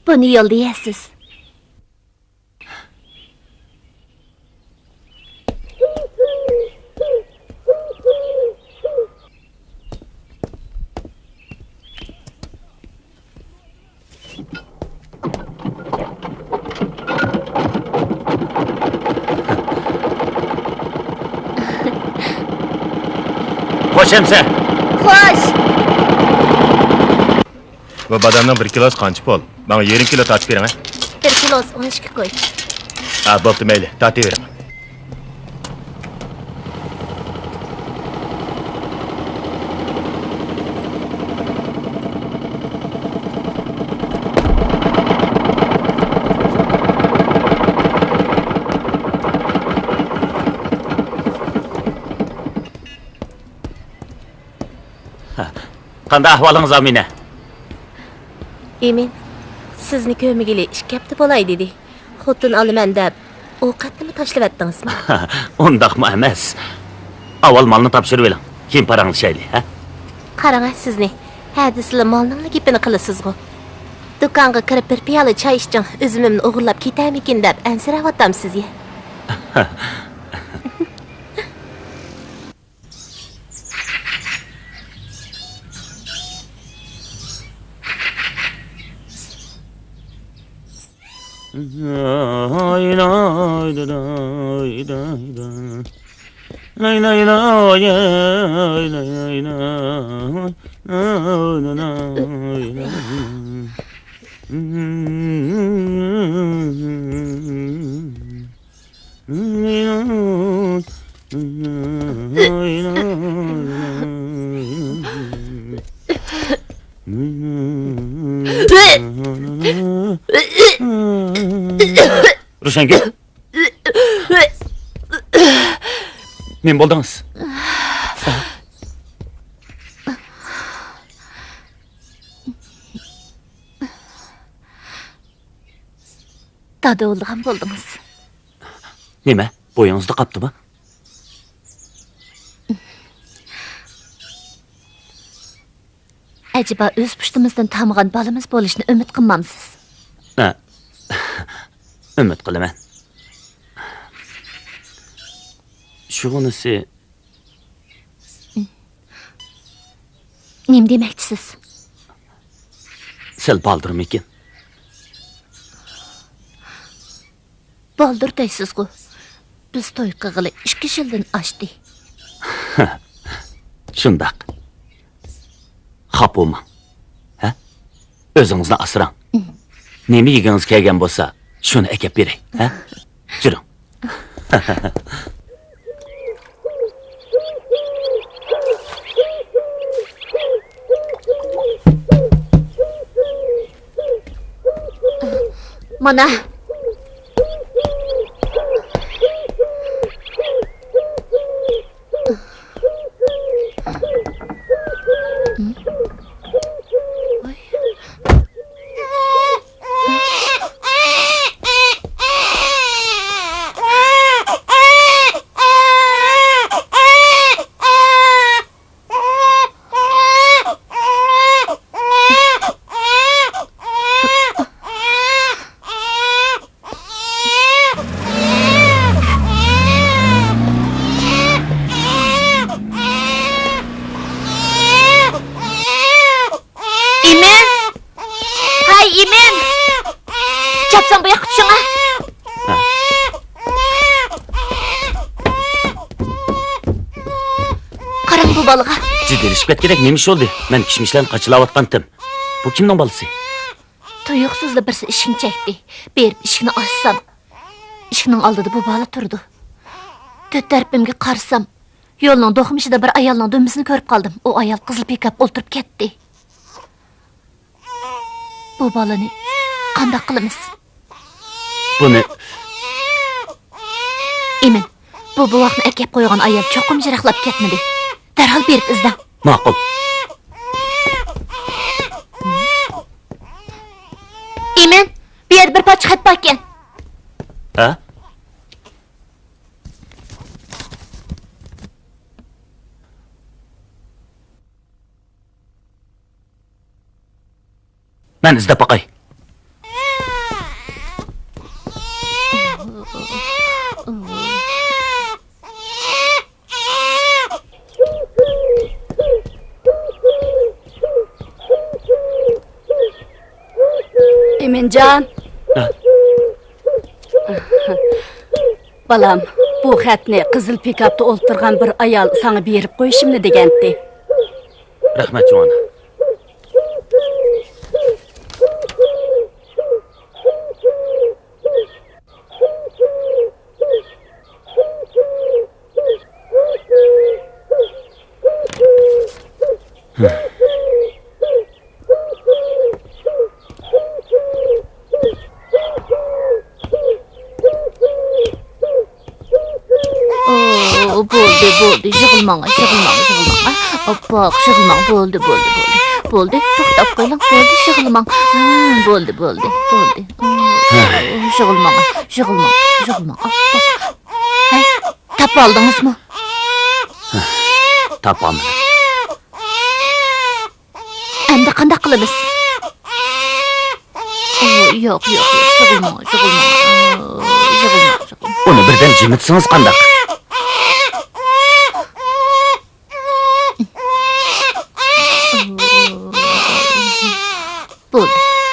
Buni yo'lda yeysiz. Xo'sh emsa. Xo'sh. Bu badamdan 1 kilosi qancha pul? Bana 20 kilo tatib bering, ha? 1 kilosi 12 qo'y. Ha, bo'pti, mayli, tatib bering. Qanday ahvolingіз, Amina? Emin, sizni ko'migili 2 hafta bo'lay dedi. Xotin olaman deb, ovqatni tashlab etdingizmi? Undaqmı emas. Avval malni topshirib oling, keyin paranglaşaylik, ha? Qarang sizni. Hadi sizlar molning gapini qilasiz-ku. Do'konga kirib bir piyola choy iching, o'zimni o'g'irlab ketamikin deb ansirayaptam sizga. Ruşengül. Men bo'ldingiz. Dada o'ldigan bo'ldingiz. Nima? Bo'yingizda qaptimi? Acaba o'z pushtimizdan tamg'an bolamiz bo'lishni umid qilmamsiz? Ha. Umid qilaman. Shug'unisi Nim demoqchisiz? sal baldirmikin. Baldır deysiz-ku. Biz to'y qilg'ili 2 yildan oshdi. Shundaq. Xafa bo'lmang. Ha? O'zingizni asrang. Nima yegingiz kelgan bo'lsa, shuni akab beray, ha? Juring. Mana Emin! Çapsan bu yoqqa tushing-a. Qarang bu bolaga. Jiddiylashib ketgandek nima ish bo'ldi? Men kishmishlarni qachilayotgandim. Bu kimning bolasi? Tuyuqsizli birisi ishini chekdi. Berib ishini ochsam, ishning oldida bu bola turdi. To'rt tarafimga qarasam, yo'lning do'xmishida bir ayolning do'mmisini ko'rib qoldim. U ayol qizil pikap o'ltirib ketdi. Bu balani qanday qilamiz? Buni Emin, bu vaqtni akab qo'ygan ayol cho'qim jiraqlab ketmadi. Darhol berib izlang. ma'qul. Emin, bu yer bir poch xat bor ekan. Ha? Men izlab boqay. Kerimcan. Balam, bu xatni qizil pikapda o'ltirgan bir ayol sana berib qo'yishimni degandi. Rahmat jona. Bo'ldi, yig'ilmang. Oppoq, yig'ilmang, bo'ldi. To'xtab qo'ying, bo'ldi, yig'ilmang. Bo'ldi. Yig'ilmang. Oppoq. Hay, topib oldingizmi? Topolmadim. Endi qanday qilamiz? Yo'q, yig'ilmang. Uni birdan jimitsangiz qanday?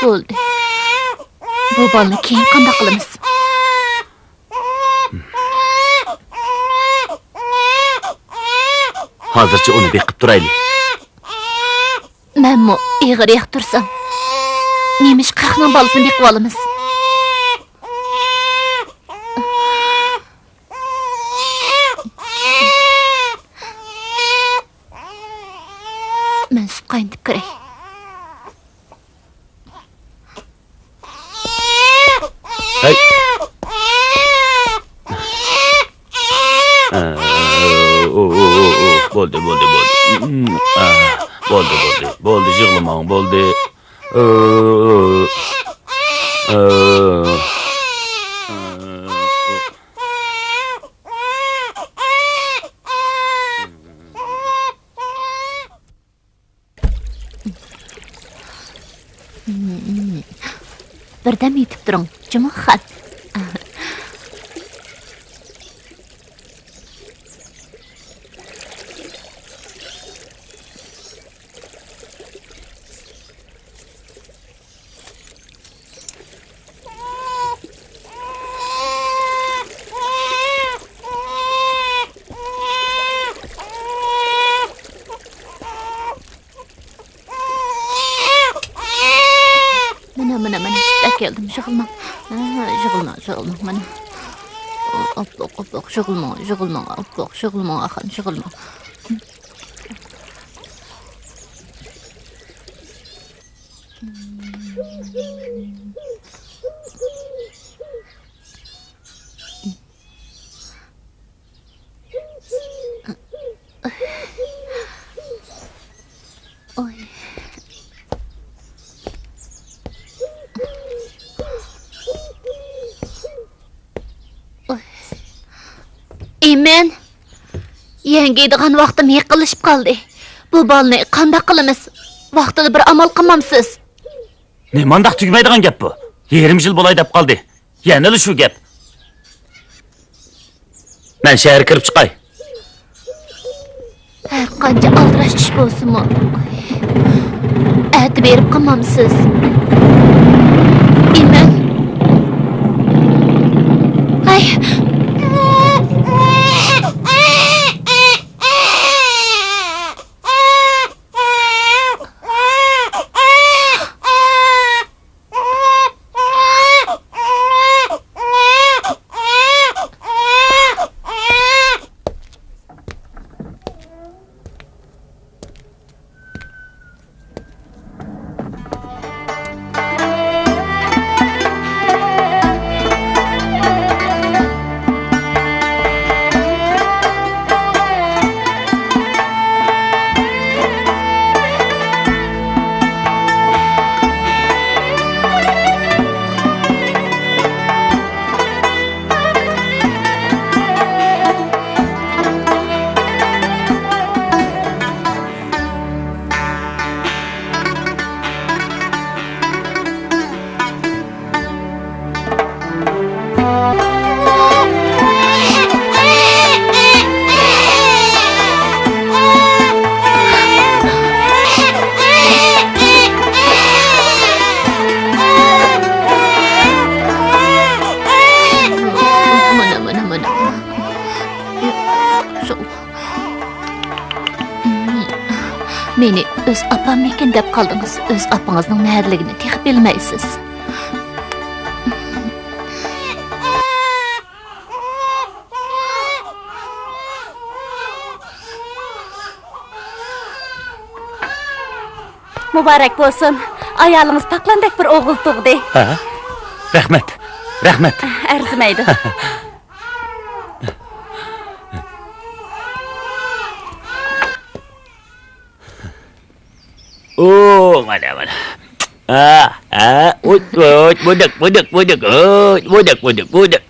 Bo'ldi. Bu bolani keyin qanday qilamiz? Hozircha uni beqib turaylik. Menmi ig'ir tursam. Nemish qahning bolasini beqib olamiz. Men sut qaynatib kiray. Hey. Bo'ldi. Bo'ldi, yig'lamang, bo'ldi. Birdam yetib turing, Jumaxon. Mana keldim, yig'ilmang. Yig'ilmang, mana. Oppoq, yig'ilmang, axan, yig'ilmang. Men yengiydigan vaqtim yiqilishib qoldi. Bu bolni qanday qilamiz? Vaqtida bir amal qilmamsiz. Ne mandaq tugmaydigan gap bu? 20 yil bo'lay deb qoldi. Yana shu gap. Men shahar kirib chiqay. Har qancha aldirash ish bo'lsin-mi? Aytib berib qilmamsiz. Men ay Şol. Meni öz apam ekan dep qaldınız. Öz apаңızның närligini tex bilmeysiz. Mübarek bolsun. Ayalınız paklandak bir oğul tuğdu. Ha? Rahmet. Rahmet. Arzimaydi. Oh, mana. Budak.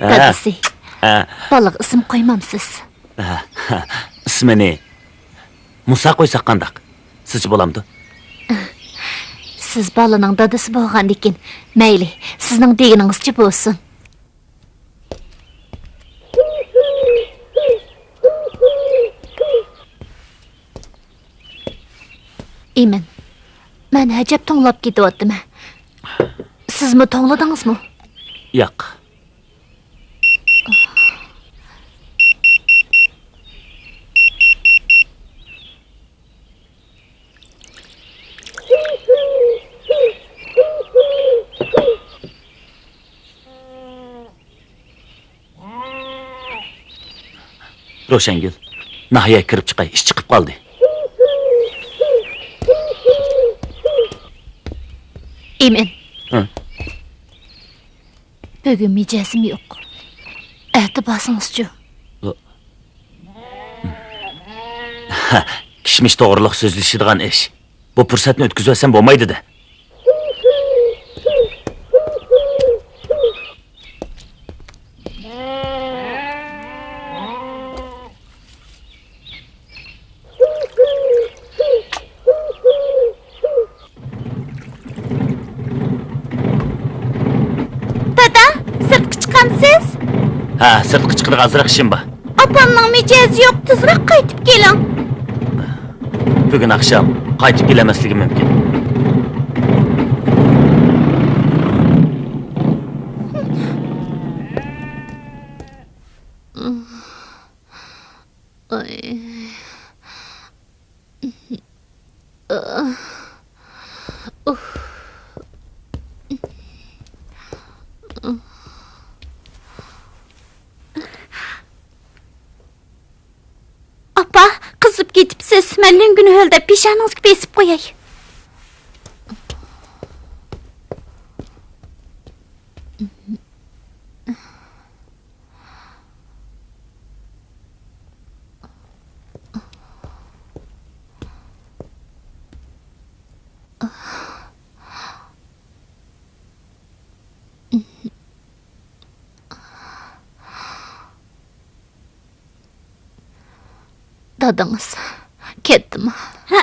Dadisi, balık isim koymamsız. İsmi ne? Musa koysak qandaq? Sizce bolamdı? Siz balının dadisi bolğan ekan. Meyli, sizning deginingizçe bolsun. Emin, men həcəb toңlap ketyaptım. Sizmi toңladыңызmı? Yo'q. Roşengül, nahiye kirib chiqay, ish chiqib qoldi. Emin, Hı. bugün micazim yo'q. Erta basыңызчы. Kishmish to'g'riliq so'zlashadigan ish. Bu fursatni o'tkazsam bo'lmaydi-da. Dada, sirtqi chiqamsiz? Ha, sirtqi chiqadigan azroq ishim bor. Apamning mijazi yo'q, tezroq qaytib keling. Bugun akşam qaytib kelamasligim mumkin. Apa, qızıb ketibsiz. Məndən günü höldə pişanınızı besib qoyay. Dadınız, ketdimi? Ha.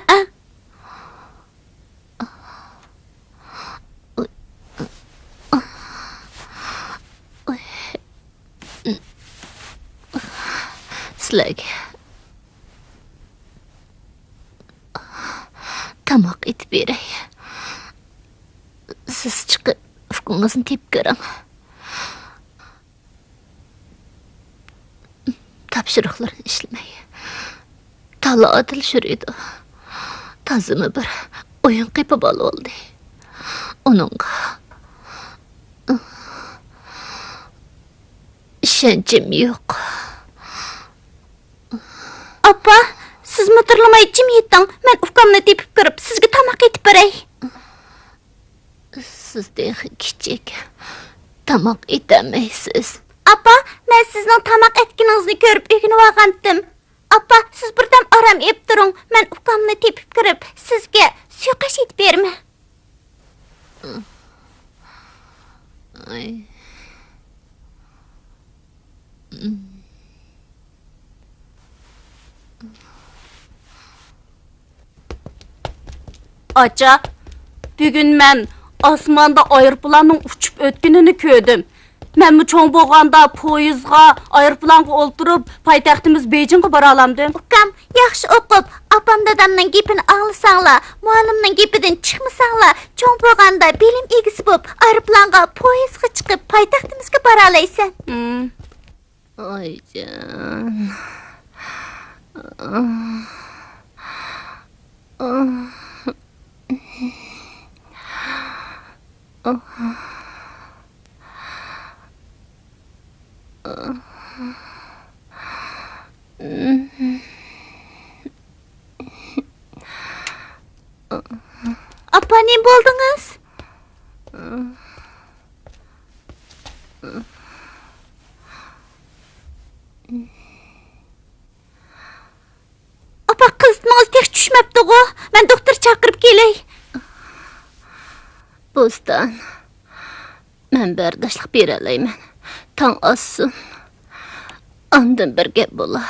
Sizlarga tamoq etib beray. Siz chiqib ufqingizni tepib ko'ring. Topshiriqlarni ishlamay. Taladil shuridi. Tazimi bir o'yin qilib oldi. Uningga ishonchim yo'q. Apa, siz mıtırlamay jim yeting. Men ukamni tepib kirib, sizga tamoq etib beray. Sizdek kichik tamoq etamaysiz. Apa, men sizning tamoq etganingizni ko'rib o'ginib olgandim. Apa, siz birdan aram ep turing. Men ukamni tepib kirib, sizga suyoqash etib berma. Acha, bugün men osmonda aeroplanning uchib o'tganini ko'rdim. Men bu cho'ng bo'lganda poyezdga, aeroplanga o'ltirib, poytaxtimiz Beyjingga bora olamdim. Ukam, yaxshi o'qib, opam dadamning gapini anglasanglar, muallimning gapidan chiqmasanglar, cho'ng bo'lganda bilim egisi bo'lib, aeroplanga, poyezdga chiqib, poytaxtimizga bora olaysan. Aycan. Apa ne buldunuz? Apa kızınız tek düşmepti o. Ben doktor çakırıp geley. Bostan. Ben bardaşlık bereleymen. Tan assın. Andan bir gap bola.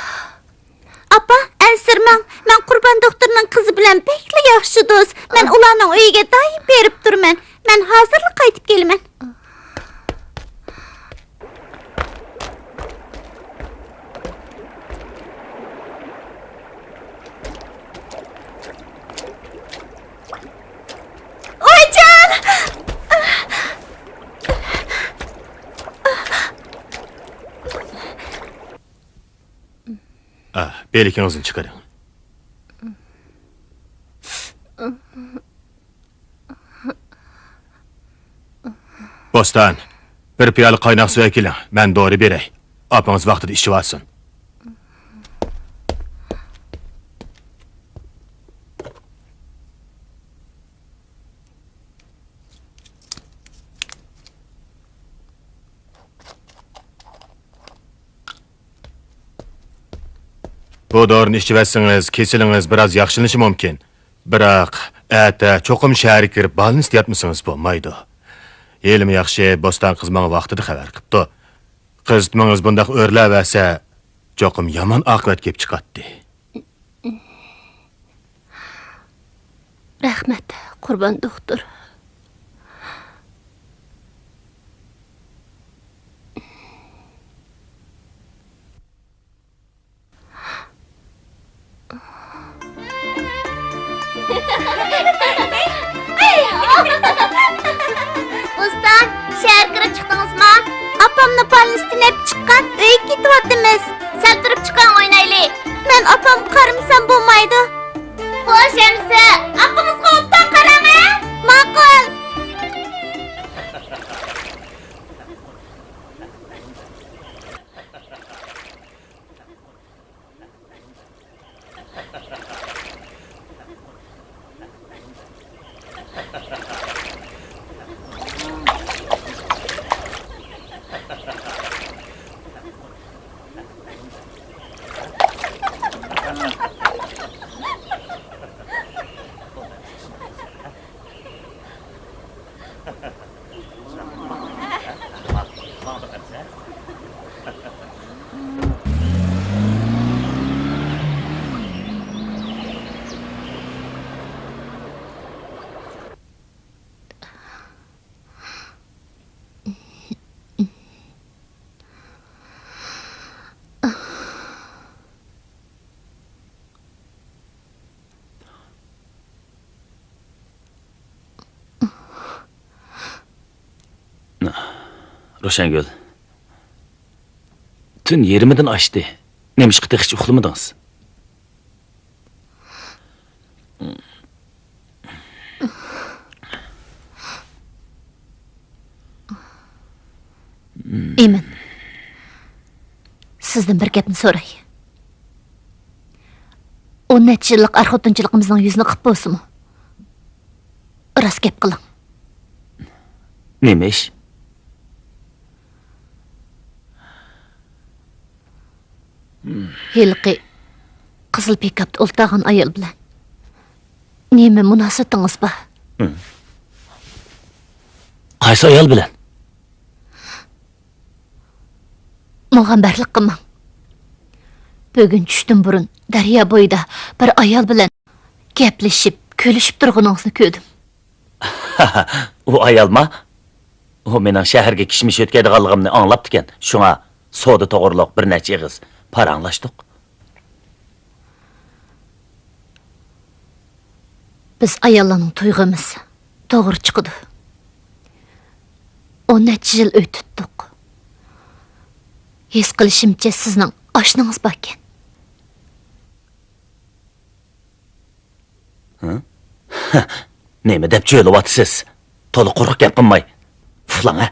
Apa, ensirmang. Ben kurban doktorunun kızı bilen bekli yaxşı dost. Ben ulanın uyuge daim berip durman. Ben hazırlık kaytıp gelmen. Oycan! Belikinizni çıkarın. Bostan, bir piyalı kaynak suya kelin. Ben doğru berey. Apanız vaqtida işi varsın. Bu doğrunu içiversiniz, kesiliniz biraz yaxşılanishi mumkin. Biroq, ata cho'qim shahar kirib balni istayapmisiz bo'lmaydi. Elimi yaxshi Bostan qizmani vaqtida xabar qilibdi. Qizmangiz bundaq o'rlaversa, cho'qim yomon oqibat kelib chiqadi. Rahmat, kurban doktor. Ustan, şehir kırıp çıktınız mı? Apamla palnistin hep çıkan, öyle gitvatımız. Sen durup çıkan oynaylı. Ben apam karımsam bulmaydı. Hoş emsi, apamız kovuptan karamı? Makul. Roşengül. Tün yerimden açtı. Neymiş ki hiç uxlamadınız? Emin. Sizden bir gapni so'ray. O necha yillik arxotinchiligimizning yuzini qilib bo'lsinmi? Rost gap qiling. Neymiş? Hilqi qizil pikapda o'ltirgan ayol bilan nima munosabatingiz bor? Qaysi ayol bilan? Mug'ambarlik qilmang. Bugun tushdan burun daryo bo'yida bir ayol bilan gaplashib, kulishib turganingizni ko'rdim. O ayol mı? O mening shaharga kishmish o'tkazganligimni anglabdi ekan. Shunga soda to'g'riliq bir necha ig'iz paranglashdik. Biz ayollarning to'yg'imiz to'g'ri chiqdi. 10 yil o'tdik. His qilishimcha sizning oshnangiz bor ekan. Nima deb jo'ylayapsiz? To'liq quruq gap qilmay. Uxlang, ha?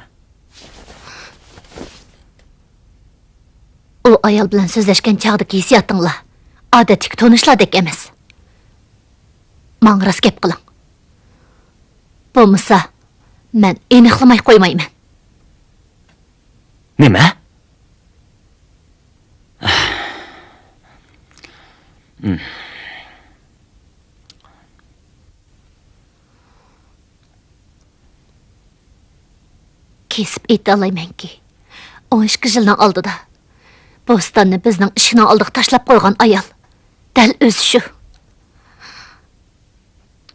O ayol bilan so'zlashgan chog'dagi hissiyotinglar odatdagi tanishlardek emas. Menga rost gap qiling. Bo'lmasa, men aniqlamay qo'ymayman. Nima? Kesib aytalaymanki, 12 yilning oldida Bo'stonni bizning ishning oldiga tashlab qo'ygan ayol dal o'zi shu.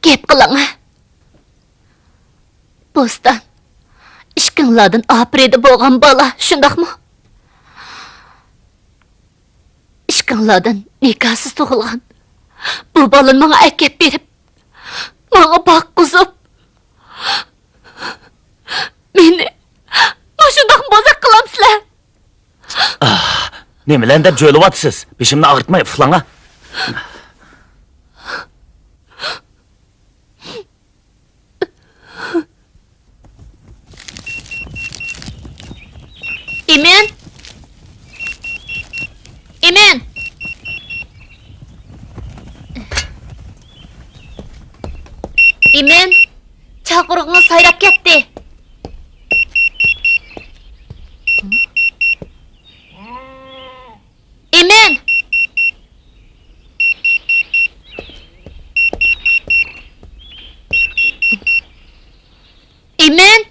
Gap qiling. Bo'ston ishkinglardan apreda bo'lgan bola, shundaqmi? Ishkinglardan nikohsiz tug'ilgan. Bu bolani menga akib berib, menga boqqizib, meni shundaq bozaq qilamsizlar. Nimalar deb jo'ylayapsiz? Beshimni og'ritmay uxlang, ha? Emin! Emin! Emin! Chaqirig'ingiz sayrab ketdi. Emin! Emin!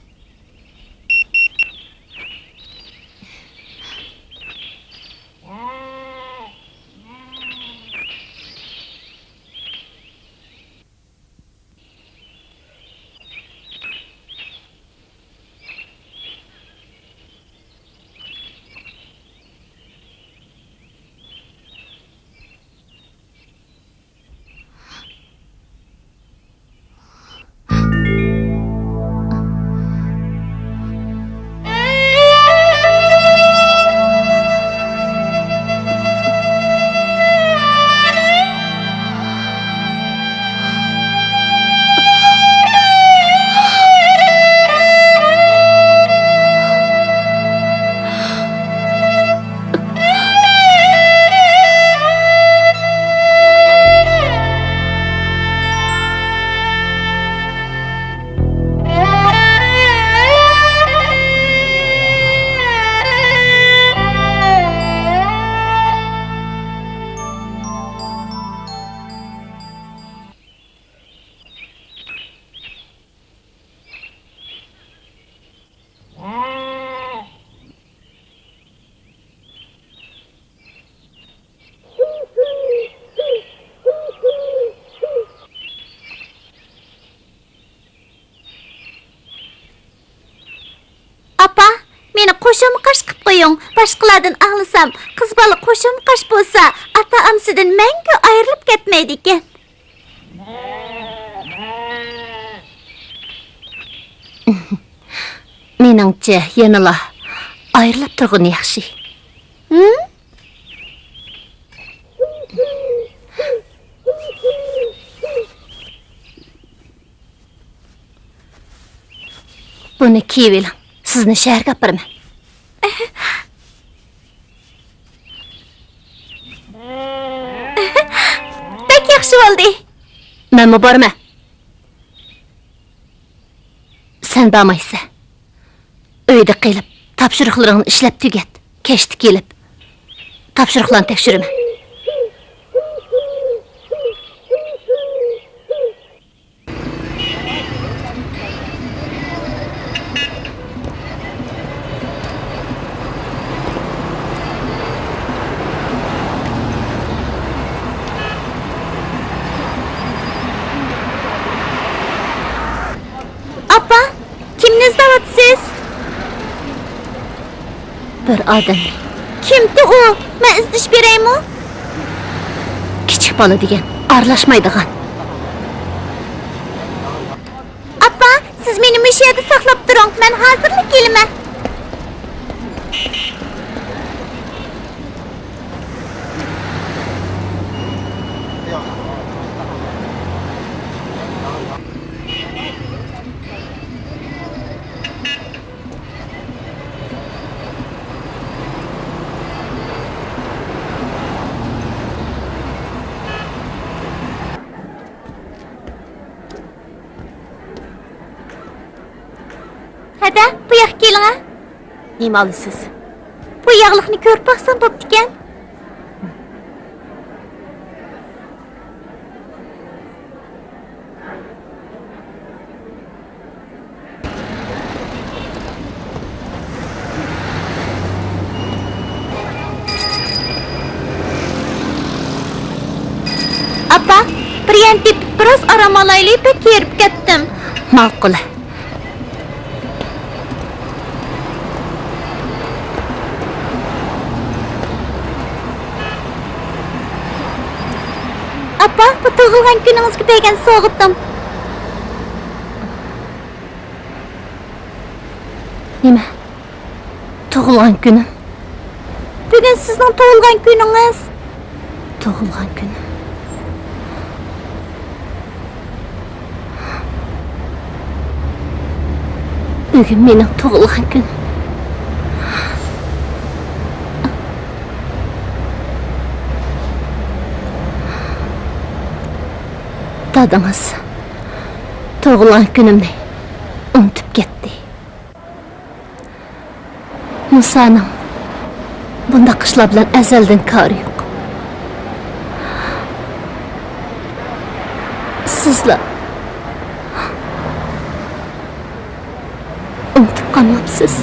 Qo'shim qash qilib qo'ying. Boshqalardan ağlasam, qiz bola qo'shim qash bo'lsa, ota-onasidan mangu ayrilib ketmaydi ekan. Meningcha, yanala ayrilib turgan yaxshi. Buni kiyiveling. Sizni shaharga aparaman. Pek yaxshi bo'ldi. Men borma. Sen bormaysan. Uyda qilib, topshiriqlaringni ishlab tugat. Kechdi kelib, topshiriqlarni tekshiraman. Bir adam. Kimdi o? Men izdish beraymi? Kichik bola degan, aralashmaydigan. Appa, siz meni bu yerda saqlab turing. Men hozirlik kelaman. Ata, bu yoqqa keling ha. Nima olasiz? Bu yağlıqni ko'rib baqsam bo'pti ekan. Apa, bir yan tepib biroz orom olaylik deb kerib ketdim. Ma'qul. Apa, bu tug'ilgan kuningizga bergan sovg'atim. Nima? Tug'ilgan kunim. Bugun sizning tug'ilgan kuningiz. Tug'ilgan kunim. Bugun mening tug'ilgan kunim. Dadamiz tug'ilgan kunimni unutib ketdi. Musaning bunda qishlar bilan azaldan kori yo'q. Sizlar unutib qolmabsiz.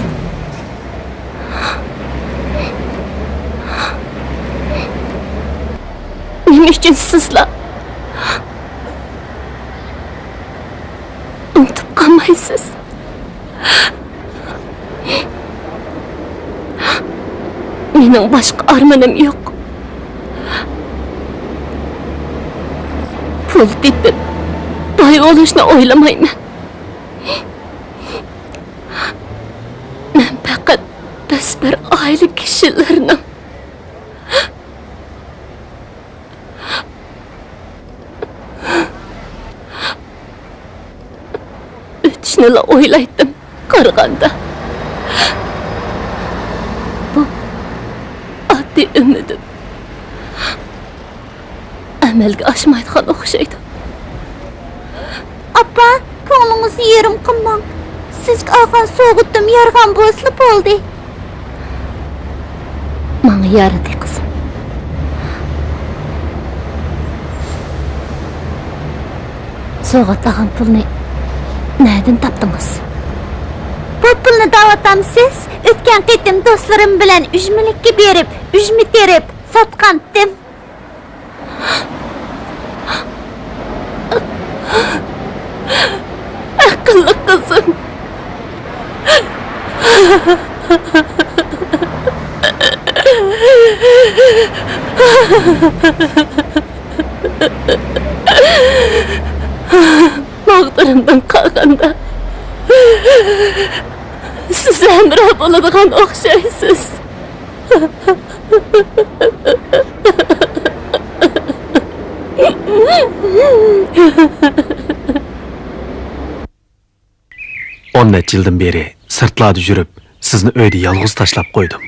Nima uchun sizlar unutib qolmaysiz? Mening boshqa armanim yo'q. Pul tepib boy olishni o'ylamayman. Men faqat biz bir oila kishilarning o'tishni o'ylaydim qaraganda. Bu oddiy umidim amalga oshmaydigan o'xshaydi. Apa, ko'nglingizni yerim qilmang. Sizga olgan sovg'atim yarg'an bo'lsa bo'ldi. Menga yaradi qizim. Sovg'atlagan pulni nereden topdingiz? Bu pulni da'vatamsiz o'tgan qitim do'stlarim bilan ujmilikka berib, ujmi terib sotgandim. Akıllı kızım. Mağduramdan kalkanda siz emrah bo'ladigan o'xshaysiz. On necha yildan beri sirtlarda yurib, sizni uyda yolg'iz tashlab qo'ydim.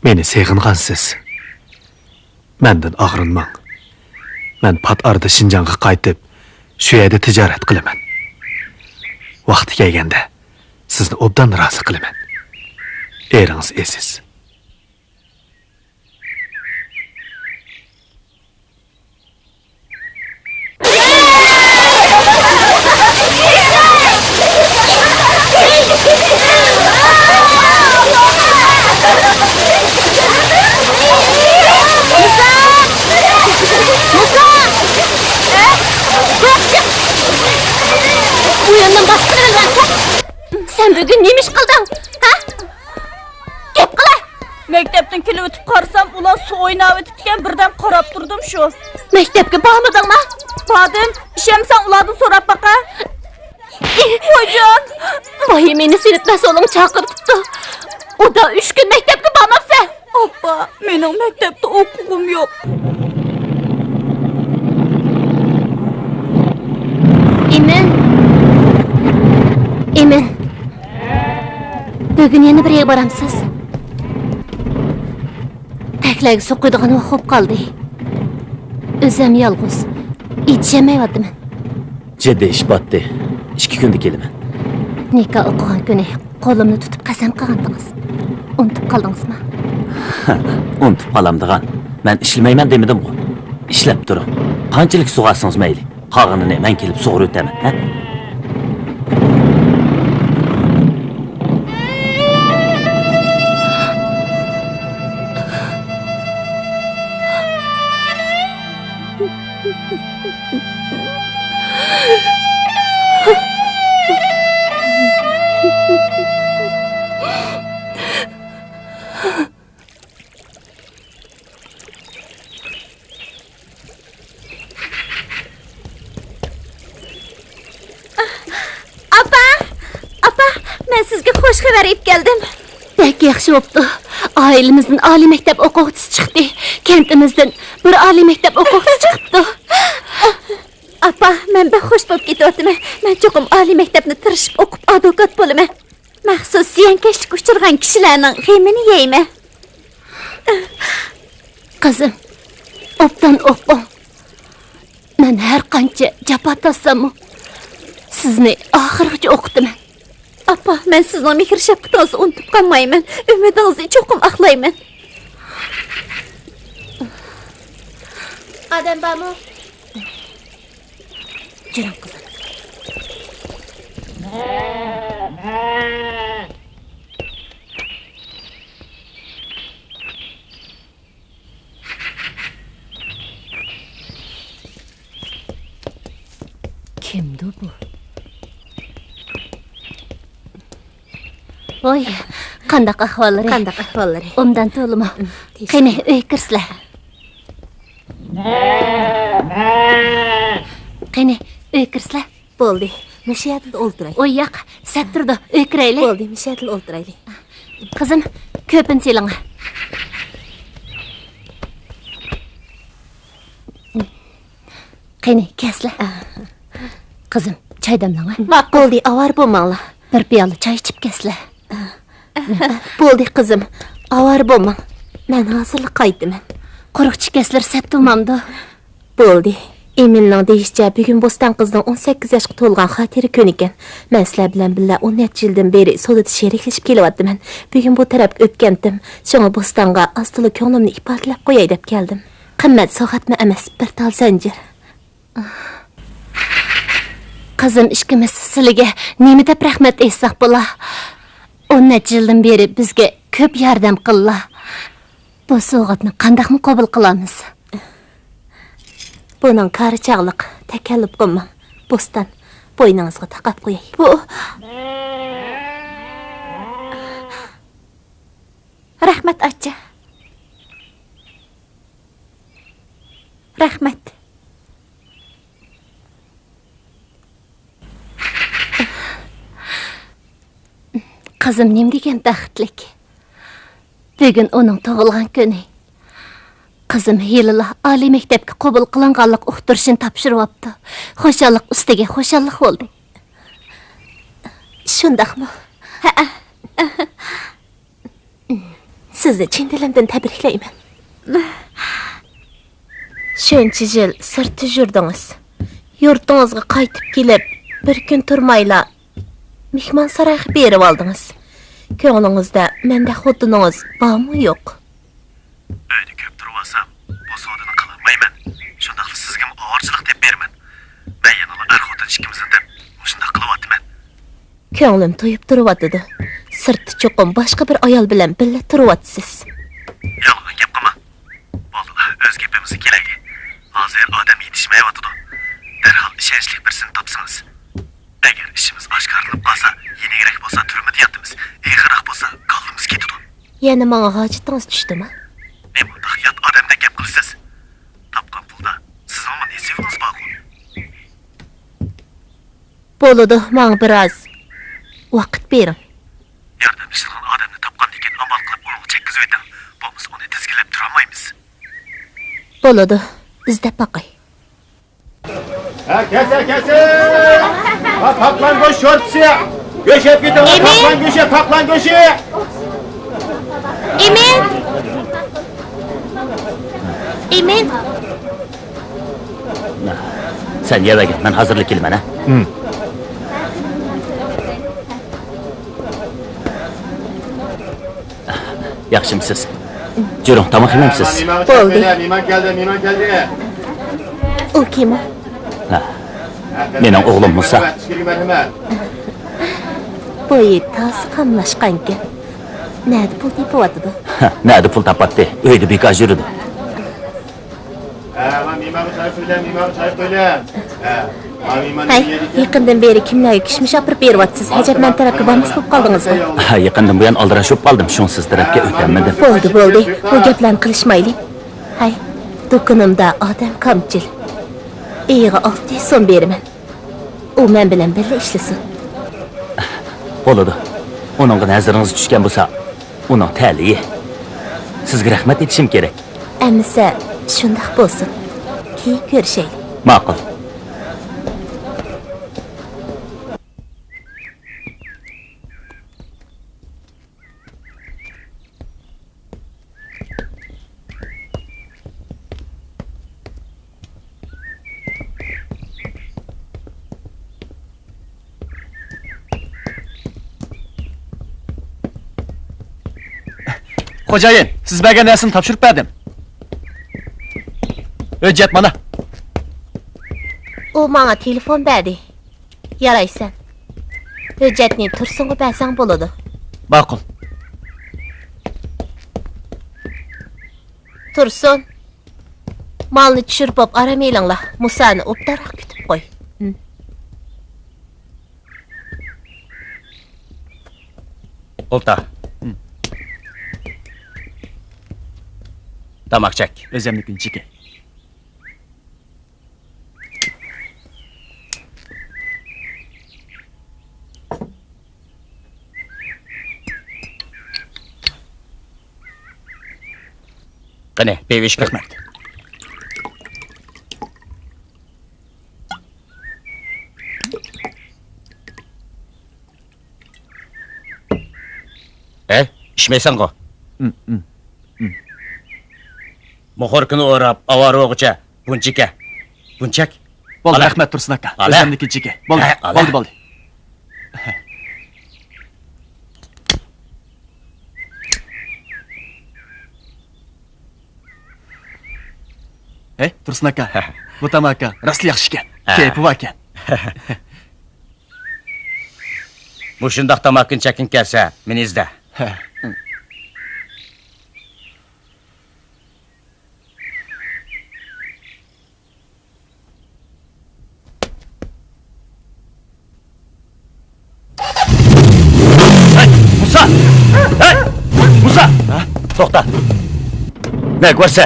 Meni seg'ingansiz. Mendan og'rinmang. Men pat arada Shinjonga qaytib, shu yerda tijorat qilaman. Vaqti kelganda sizni obdan rozi qilaman. Eringiz esiz. Bu yandan başqani bilmezsen. Sen bugün neymiş kıldın? Ha? Gep qila. Mektepten kelib o'tib qarsam, ular suv o'ynab o'tibgan birdan qarab turdim shu. Mektepke bormadingmi? Badim, ishemsan ulardan so'rab baqa. Ho'jon, Boyi meni suyratmas o'g'lim chaqiribdi. O da 3 kun mektepke bormabsa. oppa, mening maktabda o'quvim yo'q. Emin. Bugün yana bir yerga boramsiz. Taklaga suv quydigan vaqt bo'lib qoldi. O'zim yolg'iz. Yetishmayapman. Jiddiy ish botdi. 2 kunda kelaman. Nikah o'qigan kuni qo'limni tutib qasam qilgandingiz. Unutib qoldingizmi? Unutib qolamdigan. Men ishlamayman demidim-ku. Ishlab turing. Qanchalik sug'arsangiz mayli. Qolganini men kelib sug'urib o'taman, ha? Apa, men sizga xush xabar aytib keldim. Bek yaxshi bo'pti. Ailemizden Ali mektep o'quvchisi chiqdi. Kentimizden bir Ali mektep o'quvchisi chiqibdi. Apa, men xush bo'lib ketyapman. Men cho'qim oliy maktabni tirishib o'qib advokat bo'laman. Maxsus ziyonkashlik uchirgan kishilarning g'amini yeyman. Qizim, obdan o'qing. Men har qancha jafo tortsam, sizni oxirigacha o'qitaman. Apa, men sizning mehr shafqatingizni unutib qolmayman. Umidingizni cho'qim aqlayman. Adam bormi? Juring qizim. Kimdi bu? Voy, qandaq ahvollari? Qandaq ahvollari? Umdan to'limi? Qani, uy kirsizlar. Qani, uy kirsizlar. Bo'ldi. Mushayatda o'ltiray. Oy yoq, sat turdi. Uy kiraylik. Bo'ldi, mushayatda o'ltiraylik. Qizim, ko'pin seling. Qani, keslar. Qizim, choy damlang. Bo'ldi, avar bo'lmanglar. Bir piyola choy ichib keslar. Bo'ldi qizim, avar bo'lmang. Men hozirlik qaytaman. Quruqchi keslar sat to'mamdi. Bo'ldi. Emilning deyishicha, bugun Bo'ston qizning 18 yoshga to'lgan xotira kuni ekan. Men sizlar bilan birga 10 yildan beri sodada sheriklashib kelyapman. Bugun bu tarafga o'tgandim. Shunga Bo'stonga astili ko'nglimni ifodalab qo'yay deb keldim. Qimmat so'g'atma emas, bir tal zanjir. Qizim, ishkimiz sizlarga nima deb rahmat aytsak bo'la? 10 yildan beri bizga ko'p yordam qildilar. Bu so'g'atni qandaqmi qabul qilamiz? Bunun kari çağlık, tekellüp qilmang. Bo'ston, bo'yningizga taqab qo'yay. Bu rahmat acha. Rahmat. Qizim nim degan baxtlik. Bugun uning tug'ilgan kuni. Qizim yilila oliy maktabga qabul qilinganlik o'qtirishini topshiryapti. Xo'shallik ustiga xo'shallik bo'ldi. Shundaqmi? Ha. Sizni chin dilimdan tabriklayman. Shuncha yil sirtda yurdingiz. Yurtingizga qaytib kelib, bir kun turmayla mehmon saroyga berib oldingiz. Ko'nglingizda menda xotiningiz bormi yo'q? Uyda ko'p turib olsam, bu sodini qilolmayman. Shundaqli sizga og'irchilik deb berman. Men yana xotin ikkimizni deb shunday qilyapman. Ko'nglim to'yib turyapti. Sirtda cho'qim boshqa bir ayol bilan birga turyapsiz. Yolg'on gap qilma. Bo'ldi, o'z gapimizga kelaylik. Hozir odam yetishmayapti. Darhol ishonchli birsini topsangiz. Agar ishimiz oshkorlanib qolsa, yeniroq bo'lsa turma deyapmiz. Eg'iroq bo'lsa, qo'limiz ketadi. Yana menga hojitingiz tushdimi? Men bunday yot odamdan gap qilasiz. Topgan pulda siz nima desangiz bo'g'u. Bo'ladi, menga biroz vaqt bering. Yordamlashgan odamni topgan degan amal qilib uni chekkizib o'ting. Biz uni tizgilab tura olmaymiz. Bo'ladi, izlab boqay. Kese! Paklan goş şortsi! Göşep gidin, paklan göşe, paklan göşe! Emin! Emin! Sen yerga git, men hozirlik kelman, ha? Yaxshimisiz? Juring, tomoq yemamsiz? Bo'ldi. Mehmon keldi. U kim o? Ha. Mening o'g'lim Musa. Bo'yi tasi qamlashqanki. Nadi pul tepiyotidi? Nadi pul topatdi? Uyda bekor yurdi. Hay, yaqindan beri kimlarga kishmish opirib beryapsiz? Hajabman tarafga bormas bo'lib qoldingizmi? Ha, yaqindan buyon aldirashib qoldim. Shunsiz tarafga o'tamadim. Bo'ldi. Bu gaplarni qilishmaylik. Hay, do'konimda odam kamchil. Iyiga 600 so'm beraman. U men bilan birga ishlasin. Bo'ladi. Uningga nazaringiz tushgan bo'lsa, uning ta'liyi. Sizga rahmat etishim kerak. Amisa, shundoq bo'lsin. Keyin ko'rishaylik. Ma'qul. Xo'jayin, siz bergan narsani topshirib berdim. Hujjat mana. U menga telefon berdi. Yaraysan. Hujjatni Tursunga bersang bo'ladi. Ma'qul. Tursun. Malni tushirib olib arameylinglar. Musani o'ptaroq kutib qo'y. Olta. Tomoq chek. O'zimnikini cheki. Qani, bevish qil. Rahmat. İçmeysen ko. Muhorkini o'rab, avaro o'g'icha, bunchika. Bunchak. Bo'ldi, Ala. rahmat Tursun aka. Ala. O'zimnikini cheki. Bo'ldi, Ala. bo'ldi. Tursun aka. Bu tamam aka. Rasli yaxshi ekan. Keyfi bor ekan. Mushundaq tomoqni chakin kelsa, meni izla. Musa! Hey! Musa! To'xta. Ne görsə?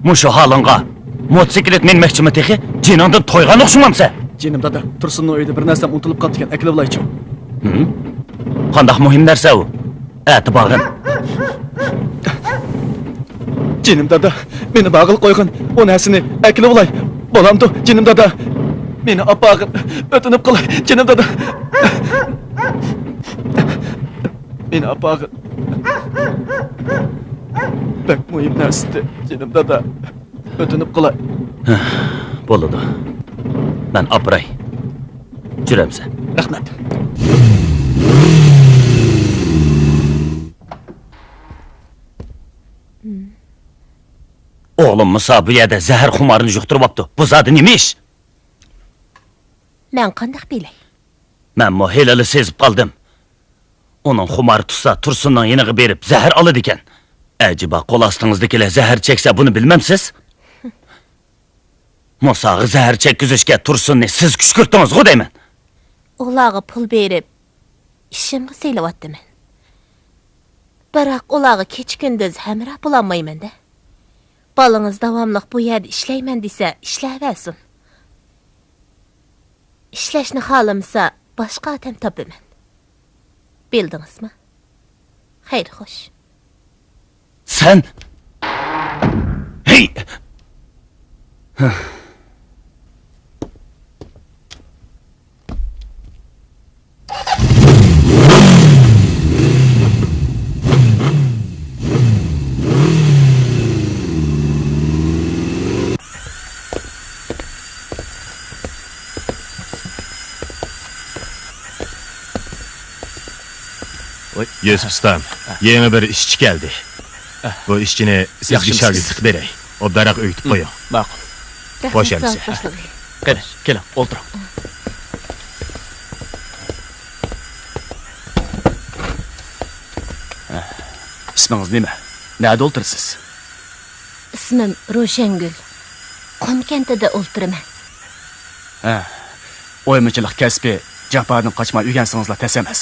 Mushu halınğa motosiklet minmekçimi texi? Jinondan to'ygan o'xshamamsa? Jinim dada, Tursunning uyida bir narsam unutilib qoldi ekan, akilib olaychi. Qandaq muhim narsa u? Atibag'in. Jinim dada, meni bag'il qo'ygan. O narsani akilib olay. Bo'lamdi, jinim dada. Meni opag'in, o'tinib qilay, jinim dada. Meni opag'in. Bak muhim narsa, jinim dada. O'tinib qilay. Bo'ladi. Men opray. Juramsan. Rahmat. Oğlum Musa bu yerda zahar xumarini yuqtirib olibdi. Bu zodi nima ish? Men qanday bilay? Men mo helali sezib qoldim. Uning xumari tutsa Tursunning yeniga berib zahar oladi ekan. Ajiba qo'l ostingizdagilar zahar cheksa buni bilmamsiz? Musaga zahar chekkizishga Tursunni siz kuch kiritdingiz-ku deyman. Ularga pul berib ishimga selyapman. Biroq ularga kecha-kunduz hamroh bo'lolmayman-da. Balangiz davomli bu yerda ishlayman desa, ishlayversin. Ishlashni xohlamasa, boshqa odam topaman. Bildingizmi? Xayr, xo'sh. Sen... Hey! Yes, ustam. Yeni bir işçi geldi. Bu işçini sizga Yaxshimisiz? shogirdlik beray. Obdaroq o'yitib qo'ying. Ma'qul. Boş Rahmat, emsi. sağ ol, Toshloq. Qani, keling, o'tiring. İsmingiz nima? Nerede o'tirsiz? Ismim Ro'shangul. Qum kentida o'ltiraman. O'ymachilik kasbi jafodan qochmay o'rgansingizlar tas emas.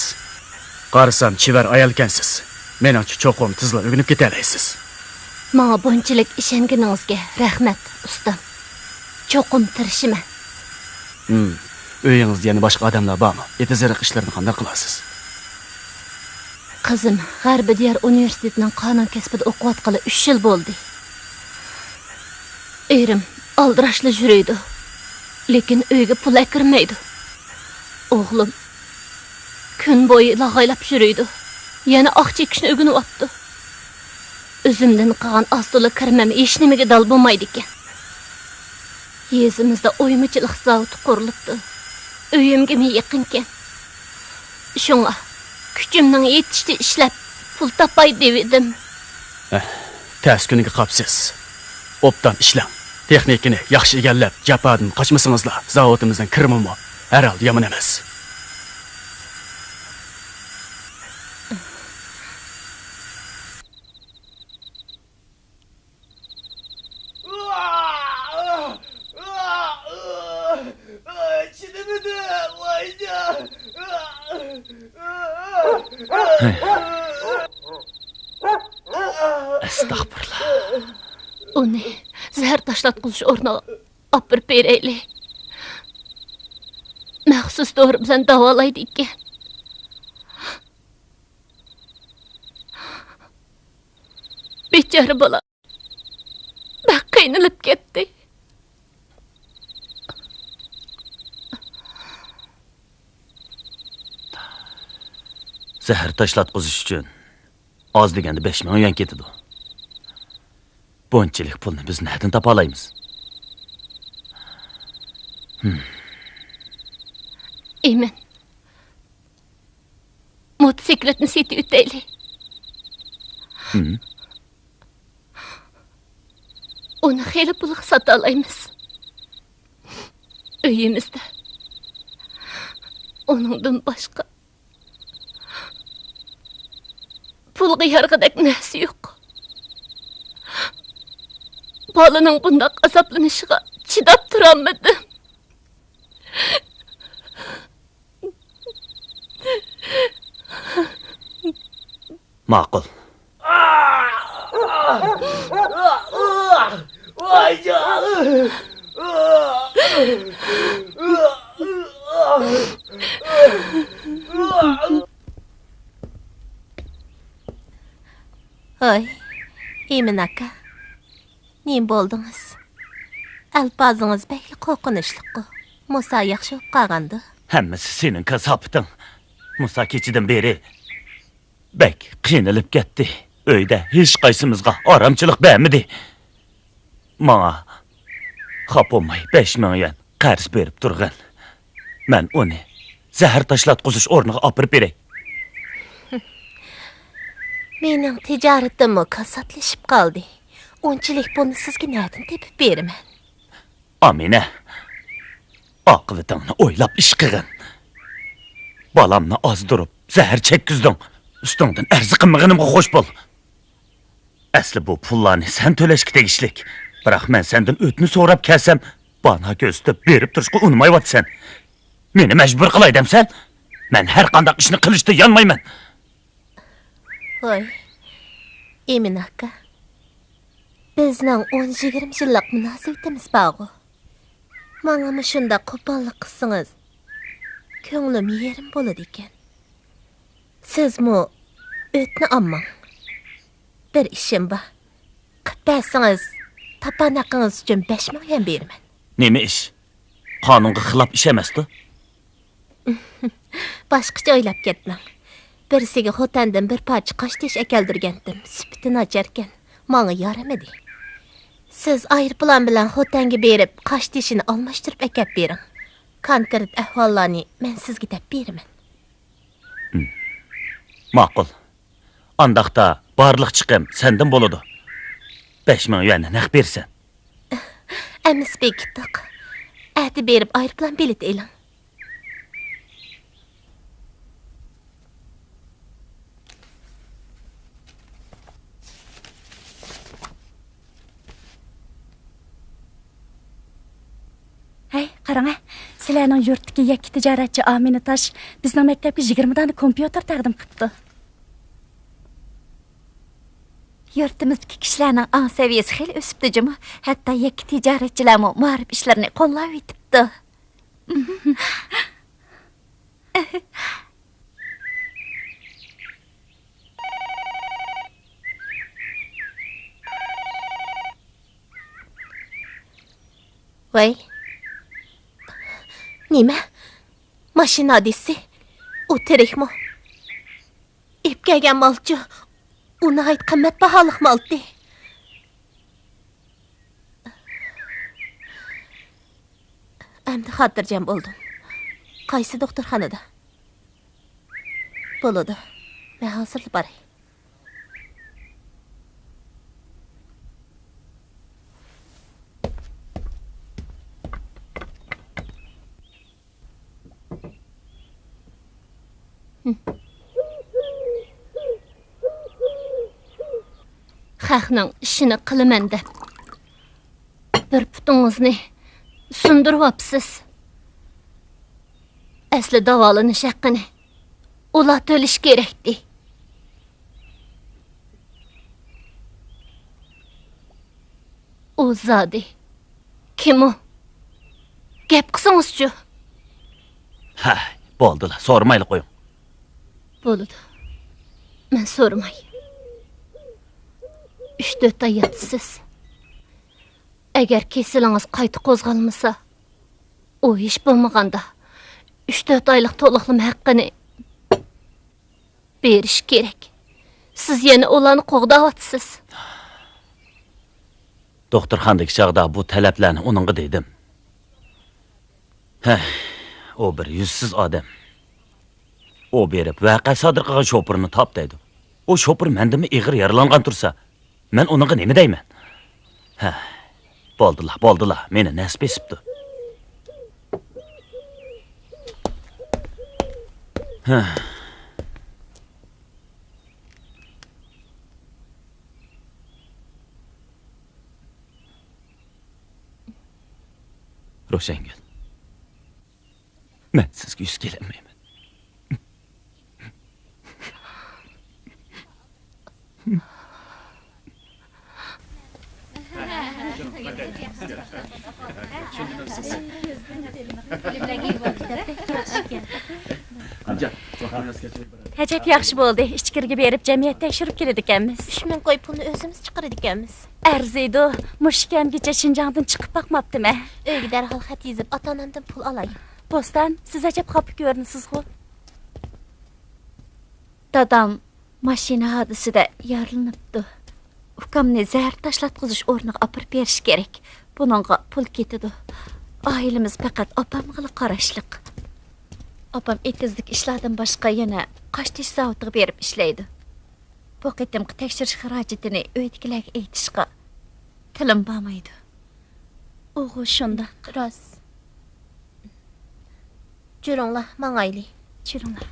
Qarasam chivar ayolkansiz. Meningcha cho'qim tizla o'rganib ketalaysiz. Menga bunchalik ishonganingizga rahmat, ustam. Cho'qim tirishiman. Uyingizda yana boshqa odamlar bormi? Etizariq ishlarni qanday qilasiz? Qizim G'arbi Diyar universitetining qonun kasbida o'qiyotgani 3 yil bo'ldi. Erim aldirashli yuriydi. Lekin uyga pul kirmaydi. O'g'lim kun bo'yi lag'aylab yuriydi. Yana oq chekishni o'rganyapti. O'zimdan qolgan ostola kirmam hech nimaga dal bo'lmaydi ekan. Yezimizda o'ymachilik zavodi qurilibdi. Uyimga yaqin ekan. Shunga kuchimning yetishdi ishlab pul topay dedim. Ters kuniga qapsiz. Obdan ishlang. Texnikini yaxshi egallab, jafodan qochmasingizlar, zavodimizdan kirmimi? Har hol yomon emas. Estağfurullah. Uni zahar tashlatqilish o'rniga opirib berayli. Maxsus dori bilan davolaydi ekan. Bechora bola baq qiynalib ketdi. Zahar tashlatqizish uchun oz deganda 5 ming yuan ketadi. Bunchalik pulni biz nereden topa olaymiz? Emin. Motosikletni seti üteyli. Onu xeyli pulga sata olaymiz. Uyimizda. Onundan başqa pulga yargıdak nasi yo'q. Balaning bundaq azoblanishiga chidab turolmadim. Ma'qul. Oy, Emin aka. Nima bo'ldingiz? Alpozungiz bekli qo'rqinchli-ku. Musa yaxshi bo'lib qolgandi. Hammasi senin kasapitin. Musa keçiden beri bek qiynalib ketdi. Uyda hech qaysimizga aramchilik bermidi. Mana xap olmay 5 ming yuan qarz berib turgan. Men uni zahar tashlatqizish o'rniga opirib beray. Mening tijoratimmi kasatlashib qoldi. Unchalik pulni sizga nerdan tepib beraman? Amina, oqibatingni o'ylab ish qilgin. Balamni ozdirib, zahar chekkizding. Ustingdan arzi qilmaganimga xo'sh bo'l. Asli bu pullarni sen to'lashga tegishlik. Biroq men sendan o'tni so'rab kelsam, bana ko'zda berib turishga unmayapsan. Meni majbur qilay demsan? Men har qanday ishni qilishda yonmayman. Voy, Emin aka. Bizning 10-20 yillik munosabatimiz bor. Menga shunda qo'pollik qilsangiz, ko'nglim yerim bo'ladi ekan. Sizmi o'tni olmang. Bir ishim bor. Qilpasangiz, tapanaqingiz uchun 5 ming yuan beraman. Nima ish? Qonunga xilof ish emas-ku. Boshqacha o'ylab ketmang. Birisiga xotandan bir parcha qoshtish akeldirgandim. Sipitini ocharkan, menga yaramadi. Siz aeroplan bilan xotanga berib, qoshtishini almashtirib akab bering. Konkret ahvollarni men sizga deb beraman. Ma'qul. Andaqda barlıq chiqim senden boludu. 5000 yuanni naq bersen. Әміз бекіттік. Әді беріп айырплан билет елің. Hey, qarang, sizlarning yurtdagi yakki tijoratchi Amina Tosh bizning maktabga 20 dona kompyuter taqdim qilibdi. Yurtimizdagi kishilarning ang saviyasi xil o'sibdi juma. Hatto yakki tijoratchilar muharib ishlarini qo'llab yetibdi. Voy. Nima? Mashina desi. U tirikmi? İp kelgan malchi. Uni ayt qimmatbaholik maldi. Endi xotirjam bo'ldim. Qaysi doktorxonada? Bo'ladi. Men hozir boray. Xalqning ishini qilaman deb bir putingizni sundiryapsiz. Asli davolanish haqqini ular to'lish kerakdi. U zodi. Kim u? Gap qilsangiz-chi. Ha, bo'ldilar, so'ramayli qo'ying. Bo'ladi. Men so'ramay. 3-4 ay yatisiz. Agar kesilingiz qayta qo'zg'almasa, u ish bo'lmaganda 3-4 oylik to'liqlama haqqini berish kerak. Siz yana ularni qo'g'dayapsiz. Doktorxonadagi chaqda bu talablarni uningga dedim. O bir yuzsiz odam. O berib vaqa sodir qilgan shopirni top deydi. O shopir mendimi ig'ir yaralangan tursa, men uningga nima deyman? Bo'ldilar, meni nasib esibdi. Ro'shangul. Men sizga yuz kelmayman. Həcəb yaxşı bo'ldi. İchkirga berib jamiyat tekshirib kelar ekanmiz. 3000 qo'y pulni o'zimiz chiqarar ekanmiz. Arziydi. Mushkamgacha Shinjongdan chiqib boqmabdimi? Uyga darhol xat yozib ota-onamdan pul olay. Postan, siz ajab xafa ko'rinasiz-ku. Dadam mashina hodisida yaralanibdi. Ukamni zahar tashlatqizish o'rniga olib berish kerak. Buningga pul ketadi. Oilamiz faqat opamga qarashliq. Opam etizlik ishlardan boshqa yana qosh-tish zavodiga berib ishlaydi. Bu qitimqi tekshirish xarajatini uydagilarga aytishga tilim bormaydi. O'g'u shunda. Rost. Juringlar, mangayli. Chiringlar.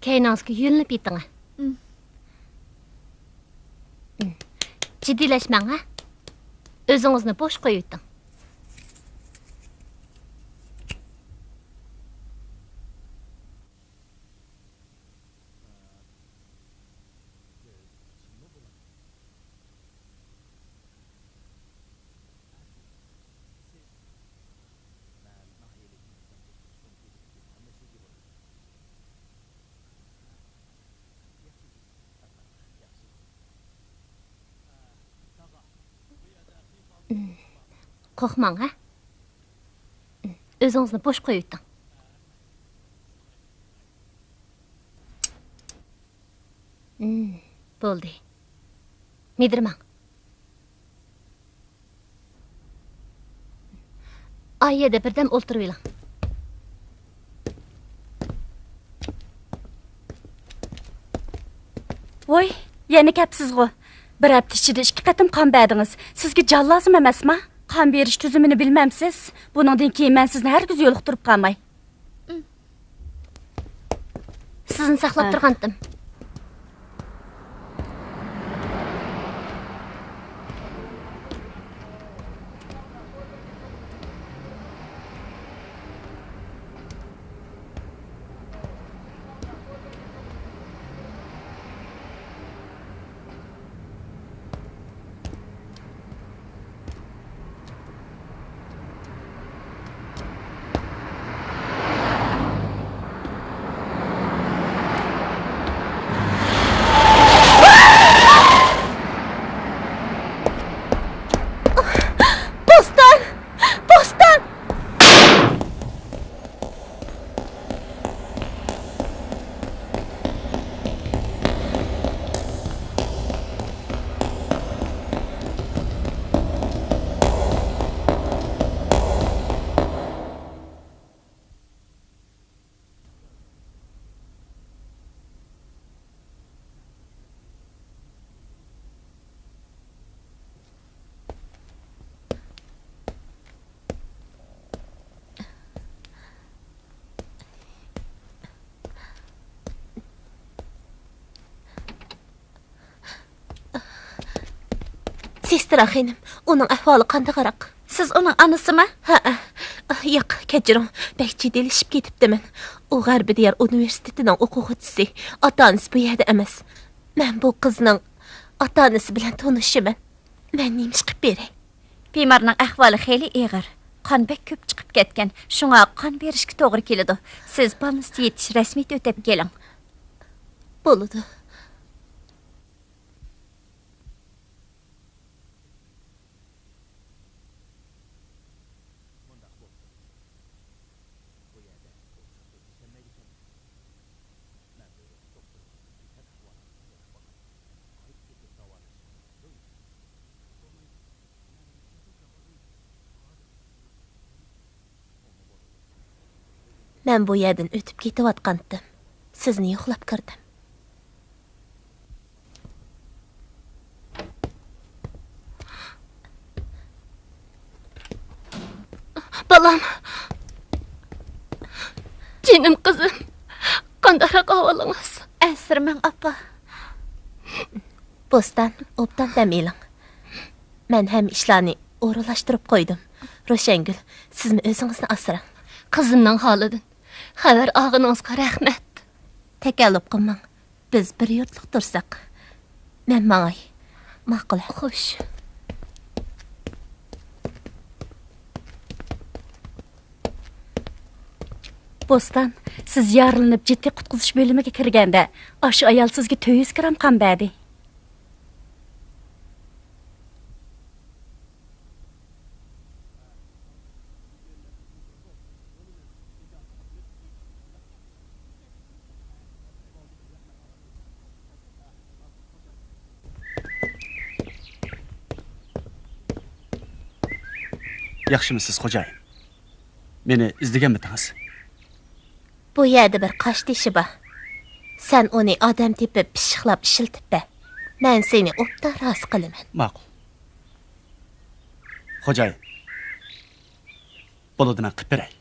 Kaynangizga yulinib yeting. Jiddiylashmang, ha? O'zingizni bo'sh qo'ying. Qo'rqmang, ha? O'zingizni bo'sh qo'ying. Bo'ldi. Medirman. Ayede birdem o'ltirib eling. Voy, yana kapsizg'u. Bir hafta ichida 2 qatim qon berdingiz. Sizga jon lozim emasmi? Qon berish tuzumini bilmamsiz. Buningdan keyin men sizni hargiz yo'liqtirib qolmay. Sizni saqlab turgandim. Bostan! Bostan! Sestra xanım, onun ahvoli qandaqaroq? Siz uning anasimi? Ha, yo'q, kechiring. Bek jiddiylashib ketibdiman. U G'arbi diyar universitetining o'quvchisi. Ota-onasi bu yerda emas. Men bu qizning ota-onasi bilan tanishiman. Men nima qilib beray? Bemorning ahvoli xeyli og'ir. Qon bek ko'p chiqib ketgan. Shunga qon berishga to'g'ri keladi. Siz bolnisda yetish rasmiyat o'tab keling. Bo'ladi. Men bu yerdan o'tib ketayotgandim. Sizni yo'qlab kirdim. Balam. Canım kızım. Qandaqroq ahvolingiz? Əsirman apa. Bostan, obdan dam eling. Men ham ishlarni o'rinlashtirib qo'ydim. Roshangul, sizmi o'zingizni asrang. Qizimning holidan xabar olganingizga rahmat. Takalluf qilmang. Biz bir yurtliq tursak. Men mangay. Ma'qul. Xo'sh. Bostan, siz yaralanib jiddiy qutqizish bo'limiga kirganda, o'sha ayol sizga 200 gram qon berdi. Yaxshimisiz, xo'jayin? Meni izlaganmidingiz? Bu yerda bir qosh tishi bor. Sen uni odam tepib pishiqlab ishiltib ber. Men seni obdan rozi qilaman. Ma'qul. Xo'jayin. Bo'ladigan qilib beray.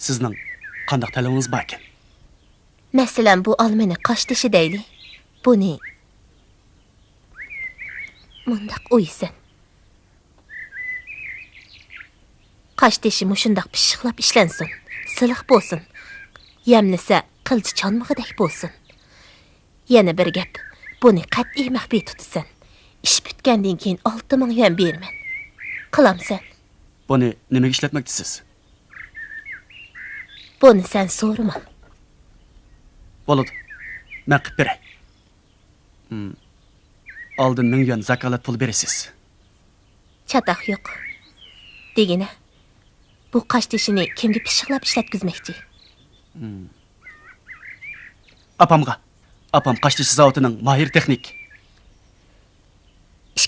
Sizning qanday talabingiz bor ekan? Masalan, bu olmani qosh tishi deyli. Buni mundaq o'ysan. Qosh tishi mushundaq pishiqlab ishlansin. Siliq bo'lsin. Yemlisa qilchi chanmig'idek bo'lsin. Yana bir gap. Buni qat'iy maxfiy tutasan. Ish bitgandan keyin 6000 yuan berman. Qilamsan. Buni nimaga ishlatmoqchisiz? Buni sen so'rama. Bo'ladi. Men qilib beray. Oldin 1000 yuan zakolat pul berasiz. Chataq yo'q. Degina. Bu qosh tishini kimga pishiqlab ishlatkizmoqchi? Apamga. Apam qosh tishi zavodining mahir texnik.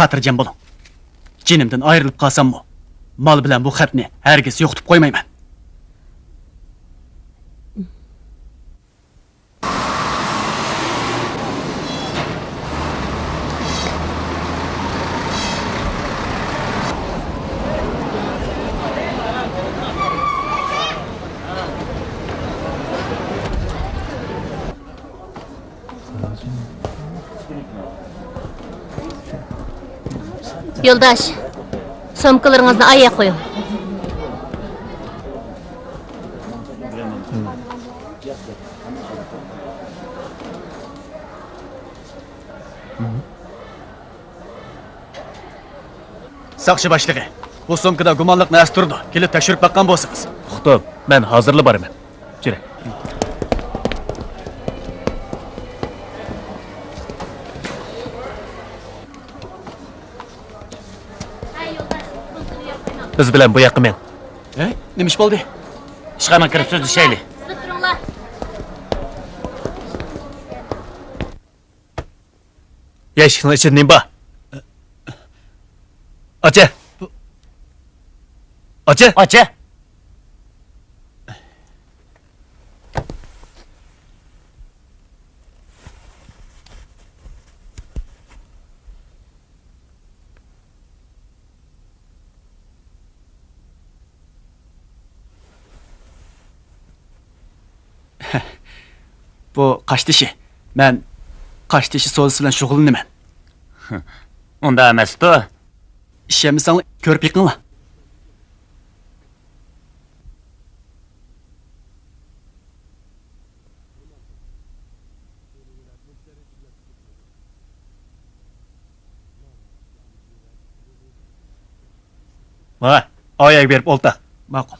Xatirjam bo'ling. Jinimdan ayrilib qolsam-mu, mal bilan bu xatni hargiz yo'qitib qo'ymayman. Yo'ldosh, so'mkalaringizni ayağa qo'ying. Saqchi boshlig'i, bu so'mkada gumonliq narsa turdi. Kelib tekshirib bakkan bo'lsangiz. Uqdim, men hozirli boraman. Jira. Biz bilan bu yoqqa men. Nima ish bo'ldi? ishxona kirib so'zlashayli. Siz turinglar. Eshikning ichida nima bor? Ocha. Ocha. Ocha. Bu qaştishi. Men qaştishi so'zi bilan shug'ullanaman. Unda emas-da. Ishimizni ko'rib yiqinglar. Mana, oyoq berib o'lta. Ma'qul.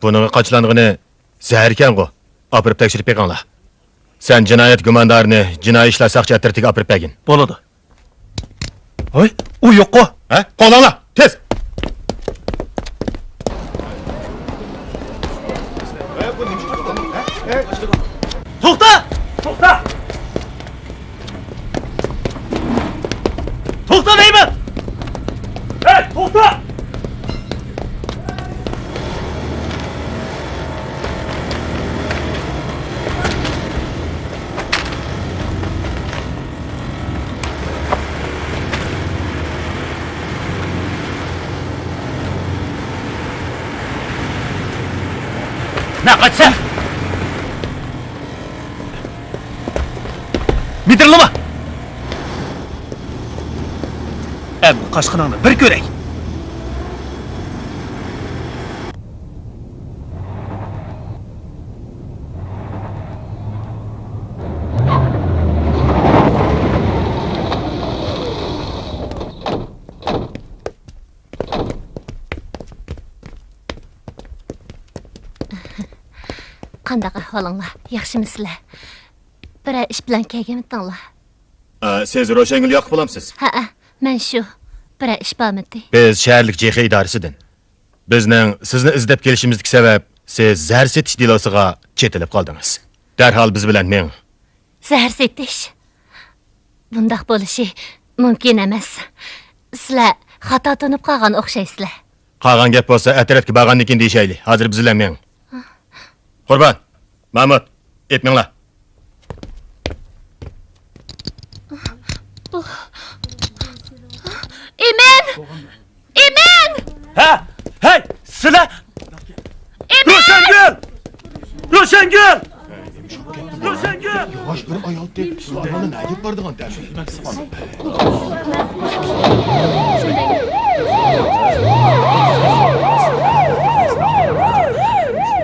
Bunun qaçlanğını zəhərkən qo. Apırıb təkşirib beqanla. Sen cinayet gümandarını cinayi işler saqçı ətirtiga apırıb bəgin. Bo'ladi. Hoy, u yo'q-ku. Ha? Qo'llanla, tez! To'xta! To'xta! To'xta deyman! Hey, to'xta! Ne kaçsa? Midirlama. Em qaşqınыңны bir ko'ray. Qanday ahvolinglar? Yaxshimisizlar? Bir ish bilan kelganmidinglar? Siz Roşengül yoqib olamsiz. Ha, men shu. Bir ish bormidi. Biz şəhərlik CX idarəsidən. Bizning sizni izlab kelishimizdagi sabab siz zəhər setish delosiga chetilib qoldingiz. Darhol biz bilan men. Zahar setish. Bundaq bo'lishi mumkin emas. Sizlar xato tunib qolgan o'xshaysizlar. Qolgan gap bo'lsa atrofga borgandan keyin deyishayli. Hozir biz bilan men. Qurban, Mahmud, etminglar. Emin! Emin! Ha? Hey, sizlar! Roşengül! Roşengül! Roşengül! Yavaş bir ayol deyip, ayolni nagib bordigan deb.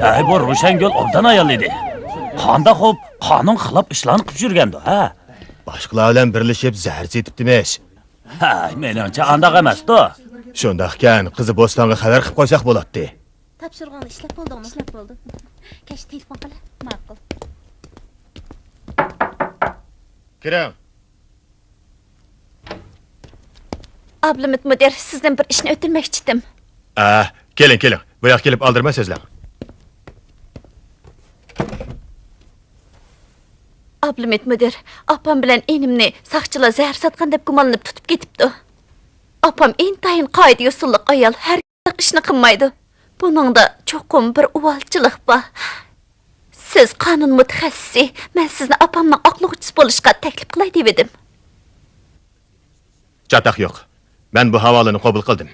Ay, bu Roşengül obdan ayol edi. Qanda xo'p, qonun xilop ishlarni qilib yurgandi, ha? Boshqalar bilan birlashib zahar setibdimish. Ha, menimcha andaq emas-da. Shundaqkan qizi Bo'stonga xabar qilib qo'ysak bo'ladi. Topshirg'an ishlab bo'ldingmi? Ishlab bo'ldi. Kash telefon qila. Ma'qul. Kiring. Ablamit müdür, sizden bir işini ötürmekçidim. Keling. Bu yoqqa kelib oldirmaysizlar. Ablamit müdür, apam bilen enimni saqchilar zahar satgan deb gumonlanib tutib ketibdi. Apam intayin qoida usulliq ayol, har ishni qilmaydi. Buningda cho'qim bir uvalchilik bor. Siz qonun mutaxassisi, men sizni apamning aqlovchisi bo'lishga taklif qilay dedim. Chataq yo'q. Men bu havolani qabul qildim.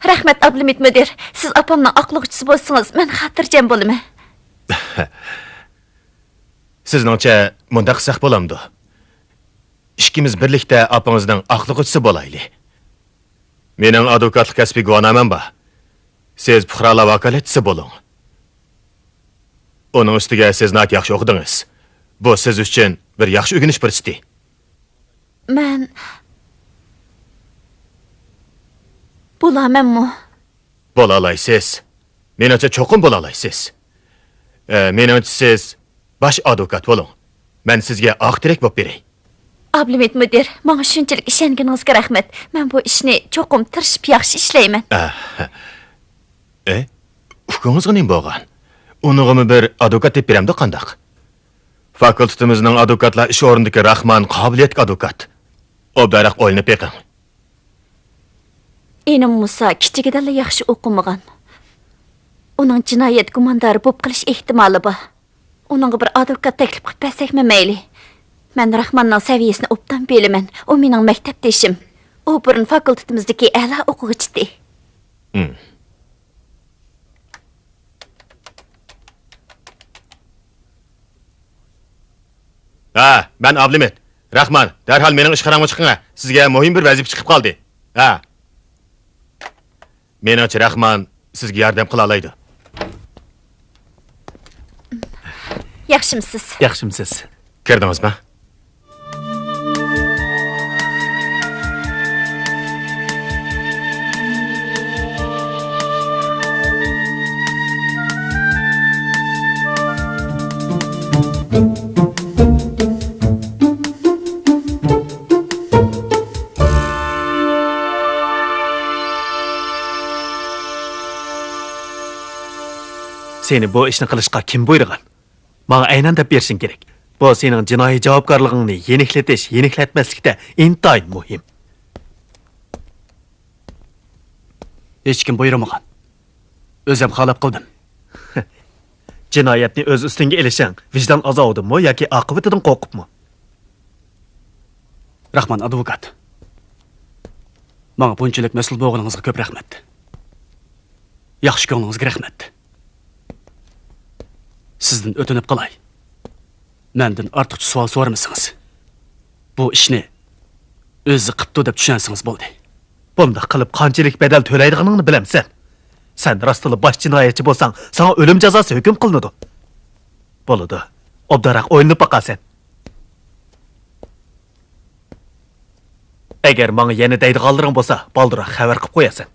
Rahmat Ablamit müdür, siz apamning aqlovchisi bo'lsangiz, men xotirjam bo'laman. Sizningcha munda qilsak bo'lamdi. Ikkimiz birlikda opangizning aqlovchisi bo'laylik. Mening advokatlik kasbiy guvohnamam bor. Siz fuqarolar vakolatchisi bo'ling. Onun ustiga siz nat yaxshi o'qidingiz. Bu siz uchun bir yaxshi o'rganish fursati. Men bo'lamanmi? Bo'la olaysiz. Menimcha cho'qim bo'la olaysiz. Menimcha siz bosh advokat bo'ling. Men sizga oq direk bo'lib beray. Ablamit müdür, menga shunchalik ishonganingizga rahmat. Men bu ishni cho'qim tirishib yaxshi ishlayman. Hukumingizga nima bo'lgan? Unig'imi bir advokat deb beramda qandaq? Fakultetimizning advokatlar ish o'rnidagi Rahman qobiliyatli advokat. Obdaraq o'yinib beqing. Enim Musa kichigidan yaxshi o'qimagan. Uning jinoyat gumondori bo'lib qilish ehtimoli bor. Uningga bir advokat taklif qilib bersakmi mayli. Men Rahmanning saviyasini obdan bilaman. U mening maktabdeshim. U burun fakultetimizdagi a'lo o'quvchi. Ben Ablamit. Rahman, derhal mening ishxonamga chiqing. Sizga muhim bir vazifa chiqib qoldi. Menimcha Rahman sizga yordam qila oladi. Yaxshimisiz? Yaxshimisiz. Kirdingizmi? Seni bu ishni qilishga kim buyurgan? Menga aynan deb berishing kerak. Bu sening jinoiy javobgarligingni yeniklatmaslikda intayin muhim. Hech kim buyurmagan. O'zim xalab qildim. Jinoyatni o'z ustingga ilishing vijdon azobidimi yoki oqibatidan qo'rqibmi? Rahman advokat. Menga bunchalik mas'ul bo'lganingizga ko'p rahmat. Yaxshi ko'nglingizga rahmat. Sizdan o'tinib qolay. Mendan ortiqcha savol so'ramasangiz. Bu ishni o'zi qilibdi deb tushunsangiz bo'ldi. Bunda qilib qanchalik bedel to'laydiganingni bilamsan. Sen rostli bosh jinoyatchi bo'lsang, sana o'lim jazosi hukm qilinadi. Bo'ladi. Obdaraq o'yinib boqasan. Agar menga yana deydiganlaring bo'lsa, baldiroq xabar qilib qo'yasan.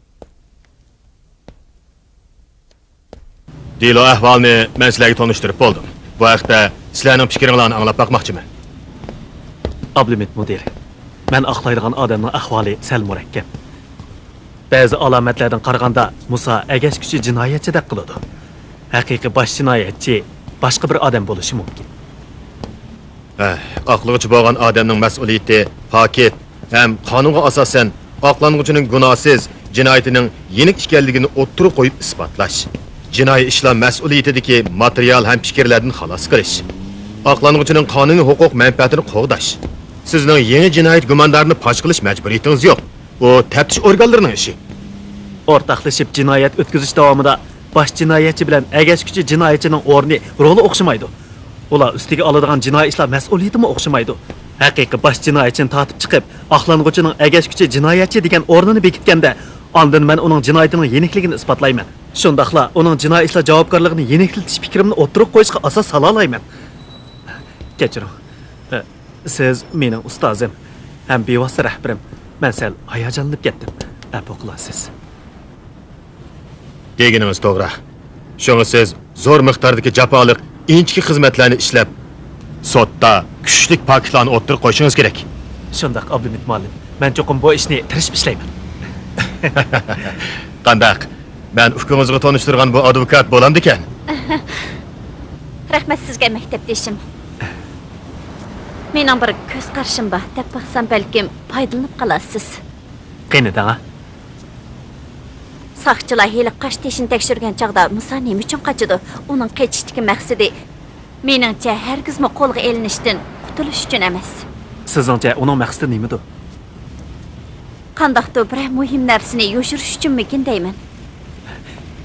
Dilo ahvolni men sizlarga tanishtirib bo'ldim. Bu haqda sizlarning fikringizni anglab boqmoqchiman. Ablamit müdür, men aqlaydigan odamning ahvoli sal murakkab. Ba'zi alomatlardan qaraganda Musa agashkuchi jinoyatchidek qiladi. Haqiqiy bosh jinoyatchi boshqa bir odam bo'lishi mumkin. Aqlg'uchi bo'lgan odamning mas'uliyati paket ham qonunga asosan oqlanguchining gunohsiz jinoyatining yenik ekanligini o'ttirib qo'yib isbotlash. Jinoiy ishlar mas'uliyatidagi material ham fikrlardan xalos qilish. Oqlanguchining qonuniy huquq manfaatini qo'g'dash. Sizning yangi jinoyat gumonlarini fosh qilish majburiyatingiz yo'q. Bu taftish organlarining ishi. O'rtaqlashib jinoyat o'tkazish davomida bosh jinoyatchi bilan agashkuchi jinoyatchining o'rni, roli o'xshamaydi. Ular ustiga oladigan jinoiy ishlar mas'uliyatimi o'xshamaydi. Haqiqiy bosh jinoyatchini tortib chiqib, oqlanguchining agashkuchi jinoyatchi degan o'rnini bekitganda, ondan men uning jinoyatining yenikligini isbotlayman. Shundaqla uning jinoiy ishlar javobgarligini yeniklatish fikrimni o'tirib qo'yishga asos sola olmayman. Kechiring. Siz mening ustozim, ham bevosita rahbarim. Men sal hayajonlanib ketdim. Afv qilasiz. Deginimiz to'g'ri. Shunga siz zo'r miqdordagi jafoliq inchki xizmatlarni ishlab, sotda kuchlik paketlarni o'tirib qo'yishingiz kerak. Shundaq Ablamit muallim. Men cho'qim bu ishni tirishib ishlayman. Qandaq? Ben ufkungizga tanıştırgan bu advokat bolamdı ekan. Rahmat sizga maktabdeshim. Mening bir ko'z qarashim bor, deb baqsam balkim foydalanib qolasiz. Qani dana? Saqchilar hali qash teshini tekshirgan chaqda Musa nima uchun qochdi? Uning qechishdagi maqsadi meningcha hargizmi qo'lga elinishdan qutulish uchun emas. Sizningcha uning maqsadi nimadir? Qandaqdir bir muhim narsani yoshirish uchunmikin deyman.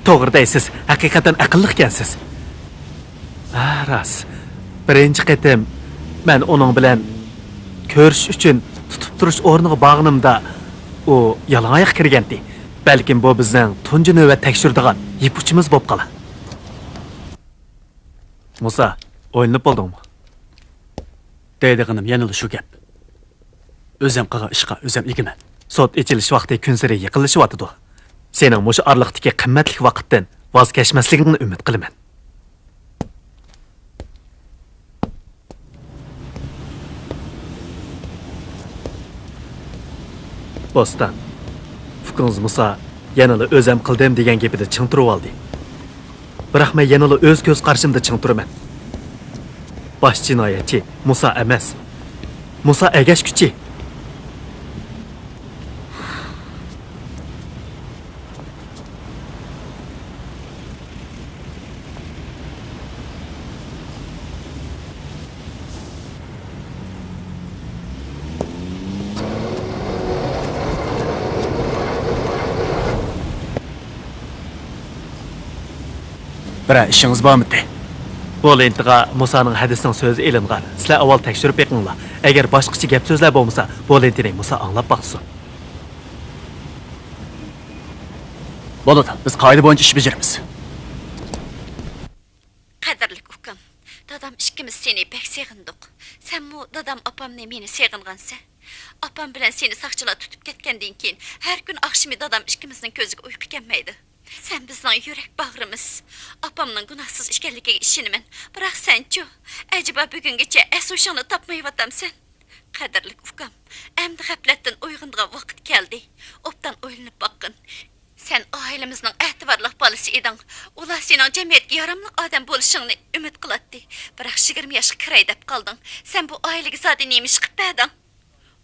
To'g'ri deysiz, haqiqatan aqlli ekansiz. Ras. Birinchi qatim men uning bilan ko'rish uchun tutib turish o'rniga borganimda u yalon oyoq kirgandi. Balkim bu bizning tunji navbat tekshiradigan yipuchimiz bo'lib qolar. Musa, o'yinib bo'ldingmi? Deydiganim yanılı şu gap. Özem qağa ishqa, özem egiman. Sot echilish vaqti kun sari yaqinlashyapti. Sening mushu orliqdagi qimmatli vaqtdan voz kechmasligingni umid qilaman. Bostan. Fukunuz Musa yanılı özem qildim degan gapida ching turib oldi. Biroq men yanılı o'z ko'z qarshimda ching turaman. Bosh jinoyatchi Musa emas. Musa agash kuchi. Bira işiniz var mı de? Bu lentiga Musa'nın hadisining so'zi elingan. Sizlar avval tekshirib beqinglar. Agar boshqacha gap so'zlar bo'lmasa, bu lentini Musa anglab baqsin. Bo'ladi, biz qoida bo'yicha ish bajaramiz. Qadrli ukam, dadam ikkimiz seni bek seg'indik. Senmi dadam opamni meni seg'ingansa, opam bilan seni saqchilar tutib ketgandan keyin har kun oqshimi dadam ikkimizning ko'ziga uyqu kelmaydi. Sen bizning yurak bag'rimiz. Opamning gunohsiz ekanligiga ishonaman. Biroq sen-chi, ajiba bugungacha asosingni topmayaptamsan. Qadrli ukam, endi g'aflatdan uyg'ongan vaqt keldi. Obdan o'ylanib boqqin. Sen ailemizning e'tiborli bolasi eding. Ular sening jamiyatga yaramli odam bo'lishingni umid qiladi. Biroq 20 yoshga kiray deb qolding. Sen bu oilaga zodi nima ish qilib berding?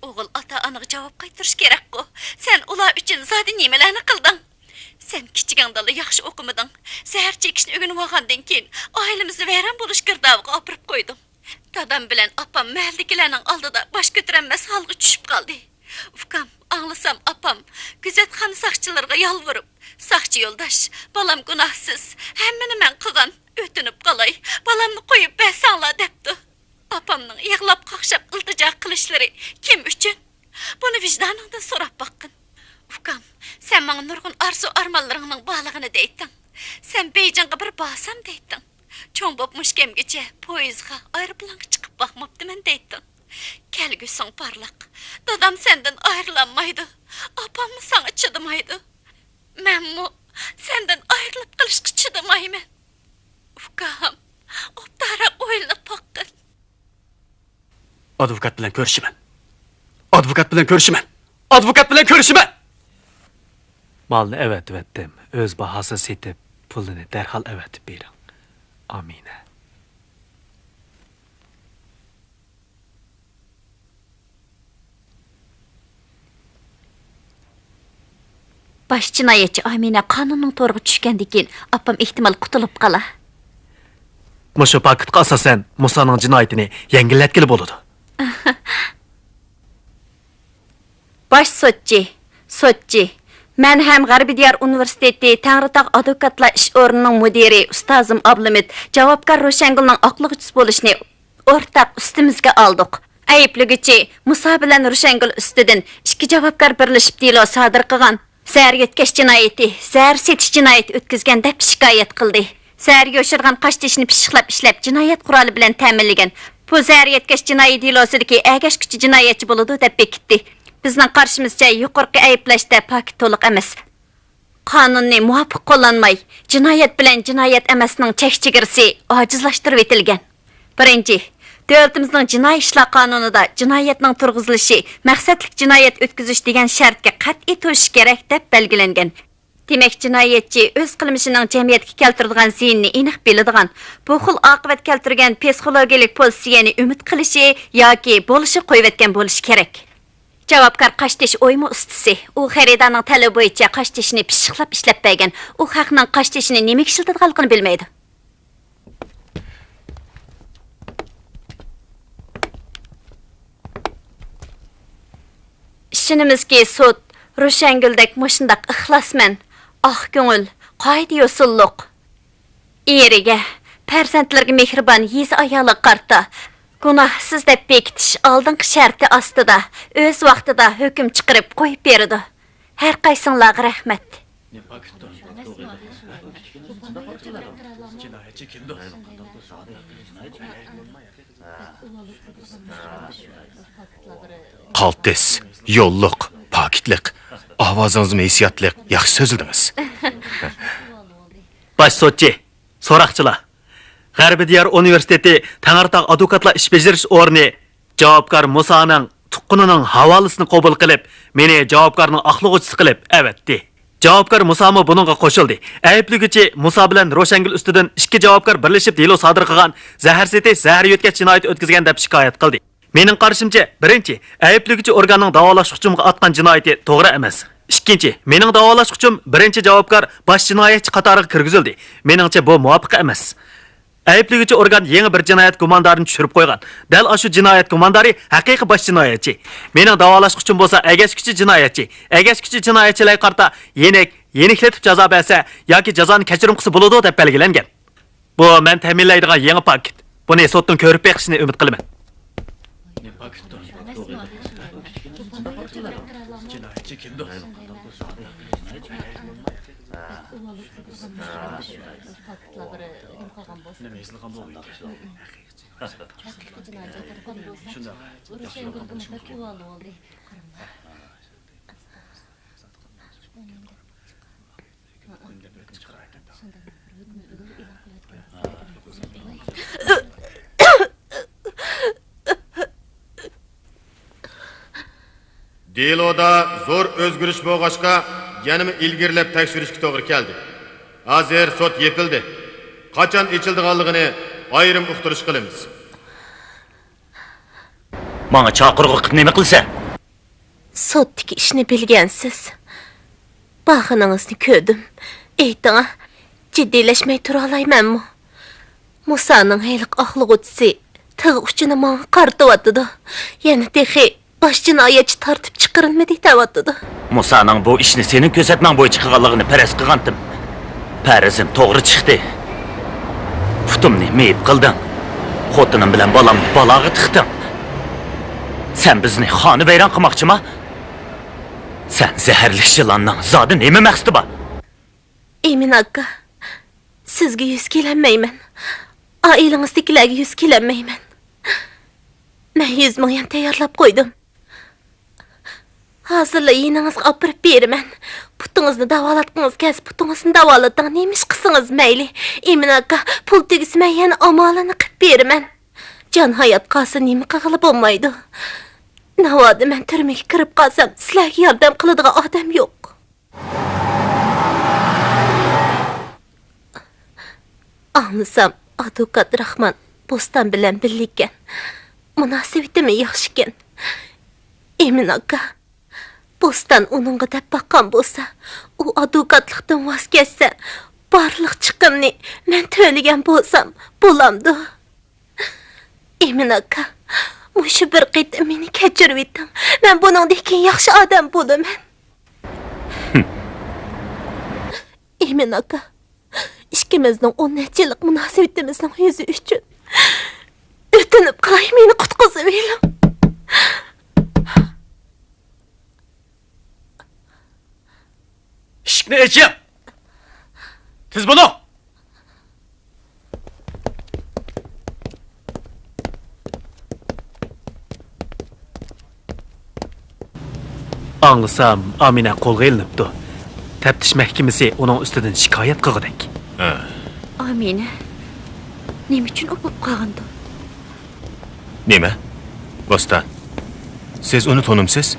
O'g'il ota-onaga javob qaytarish kerak-ku. Sen ular uchun zodi nimalarni qilding? Sen kichigingda yaxshi o'qimading. Zahar chekishni o'rganib olgandan keyin oilamizni vayron bo'lish girdobga olib qo'ydim. Dadam bilan opam mahaldagilarning oldida bosh ko'tarolmas holga tushib qoldi. Ukam, anglasam opam kuzatxona saqchilarga yolvorib, saqchi yo'ldosh, balam gunohsiz, hammani men qilgan, o'tinib qolay, balamni qo'yib bersanglar debdi. Opamning yig'lab qaqshab iltijo qilishlari kim uchun? Buni vijdoningdan so'rab boqqin. Ukam, sen menga nurg'un arzu armonlaringning borlig'ini deytding. Sen Beyjingga bir borsam deytding. Cho'ng bo'p mushkamgacha poyezdga, aeroplanga chiqib boqmabdiman deytding. Kelgusing parlaq. Dadam sendan ayrilanmaydi. Opammi sana chidamaydi. Menmi sendan ayrilib qolishga chidamayman. Ukam, obdara o'ylanib boqqin. Advokat bilan ko'rishiman. Advokat bilan ko'rishiman. Advokat bilan ko'rishiman. Malni evetdim. Öz bahası setib, pulini derhal evetib bering. Amina. Baş jinoyatchi Amina qonunning to'rg'i tushgandan keyin opam ehtimol qutulib qolar. Mushu paketga asosan Musaning jinoyatini yengillatgili bo'ladi. Baş sotchi. Men ham G'arbiy Diyar universiteti Tangritog' advokatlar ish o'rnining mudiri ustozim Ablamid javobgar Ro'shangulning oqlig'uchisi bo'lishni o'rtaq ustimizga oldik. Ayblig'ichi Musa bilan Ro'shangul ustidan ikki javobgar birlashib delo sodir qilgan. Zahar yetkash jinoyati, zahar setish jinoyati o'tkazgan deb shikoyat qildi. Zahar yoshirgan qash tishini pishiqlab ishlab jinoyat quroli bilan ta'minlagan. Bu zahar yetkash jinoiy delosidagi agash kuchi jinoyatchi bo'ladi deb bekitdi. Bizning qarshimizcha yuqorqi ayblashda paket to'liq emas. Qonunni muvofiq qo'llanmay, jinoyat bilan jinoyat emasning chek-chegarasi ojizlashtirib etilgan. Birinchi, Devletimizin Jinoiy ishlar qonunida jinoyatning turg'izilishi, maqsadlik jinoyat o'tkazish degan shartga qat'iy to'sish kerak deb belgilangan. Demak, jinoyatchi o'z qilmishining jamiyatga keltiradigan ziyinni aniq biladigan, bu xil oqibat keltirgan psixologik pozitsiyani umid qilishi yoki bo'lishi qo'yib bo'lishi kerak. Javobgar qashtish o'yma ustasi. U xaridorning talabi bo'yicha qashtishni pishiqlab ishlab bergan. U haqning qashtishini nima ishlatadiganligini bilmaydi. Ishonimizki, sud Ro'shanguldek mushundaq ixlosman, oq ko'ngil, qoida yo'sulliq. Eriga, farzandlarga mehribon yuz ayoli qarta. Gunohsiz deb bekitish oldingi sharti ostida o'z vaqtida hukm chiqarib qo'yib berdi. Har qaysinglarga rahmat. Qaltis, yo'lliq, pokitlik, ovozingiz hissiyotlik, yaxshi so'zildingiz. Baş sotçi, so'roqchilar. G'arbiy diyar universiteti Tangirtog' advokatlar ish bajarish o'rni javobgar Musaning tuqqunining havolisini qabul qilib, meni javobgarning aqlig'uchisi qilib avatdi. Javobgar Musami buningga qo'shildi. Ayblig'ichi Musa bilan Ro'shangul ustidan ikki javobgar birlashib delo sodir qilgan, zahar setish, zahar yutgach jinoyat o'tkazgan deb shikoyat qildi. Mening qarashimcha, birinchi, ayblig'ichi organning davolash hujumga atgan jinoyati to'g'ri emas. Ikkinchi, mening davolash hujum birinchi javobgar bosh jinoyatchi qatoriga kirgizildi. Meningcha bu muvofiq emas. Ayblig'ichi organ yangi bir jinoyat gumondorini tushirib qo'ygan. Dal ashu jinoyat gumondori haqiqiy bosh jinoyatchi. Mening davolash uchun bo'lsa, agashkuchi jinoyatchi. Agashkuchi jinoyatchilar qarta yeniklatib jazo bersa yoki jazoni kechirim qilsa bo'ladi deb belgilangan. Bu men ta'minlaydigan yangi paket. Buni sotdan ko'rib beqishni umid qilaman. Deloda zo'r o'zgarish bo'lg'achqa, yanimi ilgirlab tekshirishga to'g'ri keldi. Hozir sud yepildi. Qachon ichildiganligini ayrim uqtirish qilamiz. Menga chaqirg'i qilib nima qilsa? Sotdiki ishni bilgansiz. Baxıningizni ko'rdim. Ayting, jiddiylashmay tura olaymanmi? Musaning hayliq aqlig'uchisi tig' uchini menga qartyapti. Yana texi bosh jinoyatchi tartib chiqarilmadi deyapti. Musaning bu ishni sening ko'rsatmang bo'yicha qilganligini faraz qilgandim. Farazim to'g'ri chiqdi. Putumni meyib qilding. Xotinim bilan balamni balog'i tiqding. Sen bizni xoni vayron qilmoqchimi? Sen zaharli yılanning zodi nima maqsadi bor? Emin aka, sizga yuz kelanmayman. Oilangizdagilarga yuz kelanmayman. Men 100 ming ham tayyorlab qo'ydim. Hozirla yiningizga olib berib beraman. Putingizni davolatqingiz kelsa, putingizni davolating, nemish qilsangiz mayli. Emin aka, pul tegizmay yana amalini qilib beraman. Jon hayot qolsa nima qilib bo'lmaydi. Navoda men turmaga kirib qolsam, sizlarga yordam qiladigan odam yo'q. Anlasam, advokat Rahman Bo'ston bilan birlikkan. Munosabatimi yaxshi ekan. Emin aka, Bo'ston uningga deb baqqan bo'lsa, u advokatlikdan voz kechsa, barliq chiqimni men to'lagan bo'lsam, bo'lamdi. Emin aka, mushu bir qitim meni kechirib eting. Men buningdek yaxshi odam bo'laman. Emin aka, ikkimizning 10 yillik munosabatimizning yuzi uchun o'tinib qolay, meni qutqizib bering. Ishni eching. Tiz bunu. Anlasam, Amina qo'lga ilinibdi. Taftish mahkamasi uning ustidan shikoyat qilgandik. Amina, nima uchun o'pib qolgandi? Nima? Bostan. Siz uni tanımsiz?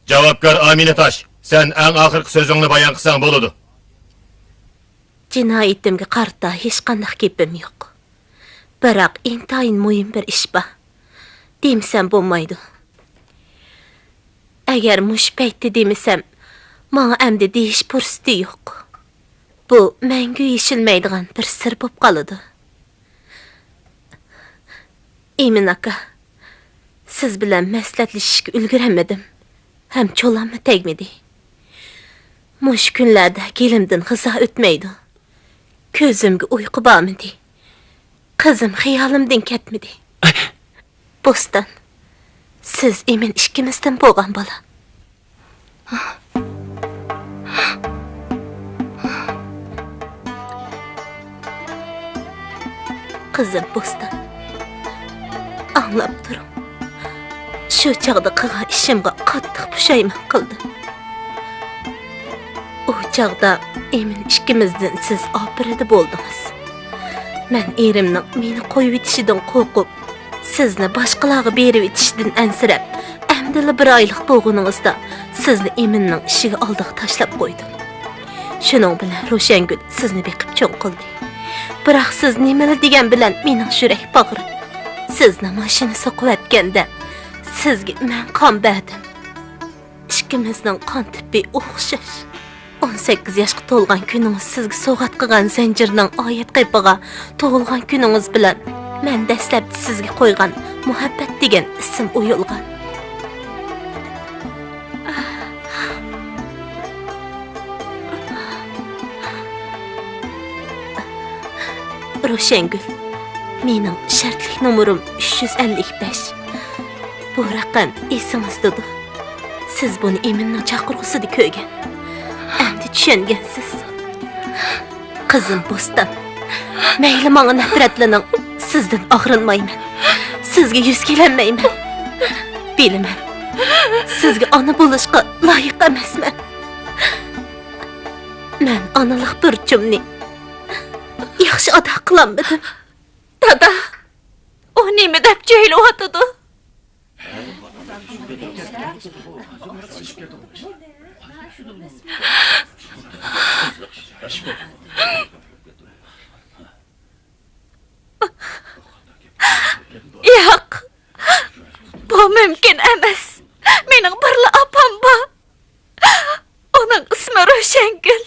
Javobgar Amine Taş, sen en ahirki sözüňni bayan kılsaň boludy. Jinayatimga qarta hech qanday gapim yo'q. Biroq intayin muhim bir ish bor. Demsam bo'lmaydi. Agar mush paytda demisam, menga endi deyish fursati yo'q. Bu mangu yeshilmaydigan bir sir bo'lib qoladi. Emin aka, siz bilan maslahatlashishga ulguramadim. Hem çolanma tegmedi. Muş günlerde gelimden hıza ötmeydi. Közümge uyku bağmedi. Kızım hiyalimden ketmedi. Bostan, siz emin işkimizden boğan bala. Kızım Bostan, anlap durun. Şu çağda qılğan işimge qattiq pushayman qildim. O çağda emin ikkimizden siz opiridi bo'ldingiz. Men erimning meni qo'yib etishidan qo'rqib, sizni boshqalarga berib etishidan ansirab, amdili bir oylik bo'lganingizda sizni eminning ishiga oldiga tashlab qo'ydim. Shuning bilan Ro'shangul sizni beqib cho'ng qildi. Biroq siz nimalar degan bilan mening yurak bag'rim. Sizni mashina soqib atganda sizga men qon berdim. İkimizning qon tipi o'xshash. 18 yoshga to'lgan kuningiz sizga so'g'at qilgan zanjirning oyat qaypig'a tug'ilgan kuningiz bilan men dastlabda sizga qo'ygan muhabbat degan ism o'yilgan. Ro'shangul, mening shartlik nomerim 355. Bu raqam esingizdadir. Siz buni Eminning chaqirg'usida ko'rgan. Endi tushungansiz. Qizim Bostan, mayli menga nafratlaning, sizdan og'rinmayman. Sizga yuz kelanmayman. Bilaman. Sizga ona bo'lishga loyiq emasman. Men onalik burchimni yaxshi ado qilolmadim. Dada, o nima deb joylayotdi? Yo'q. Bu mumkin emas. Mening birla opam bor. Uning ismi Ro'shangul.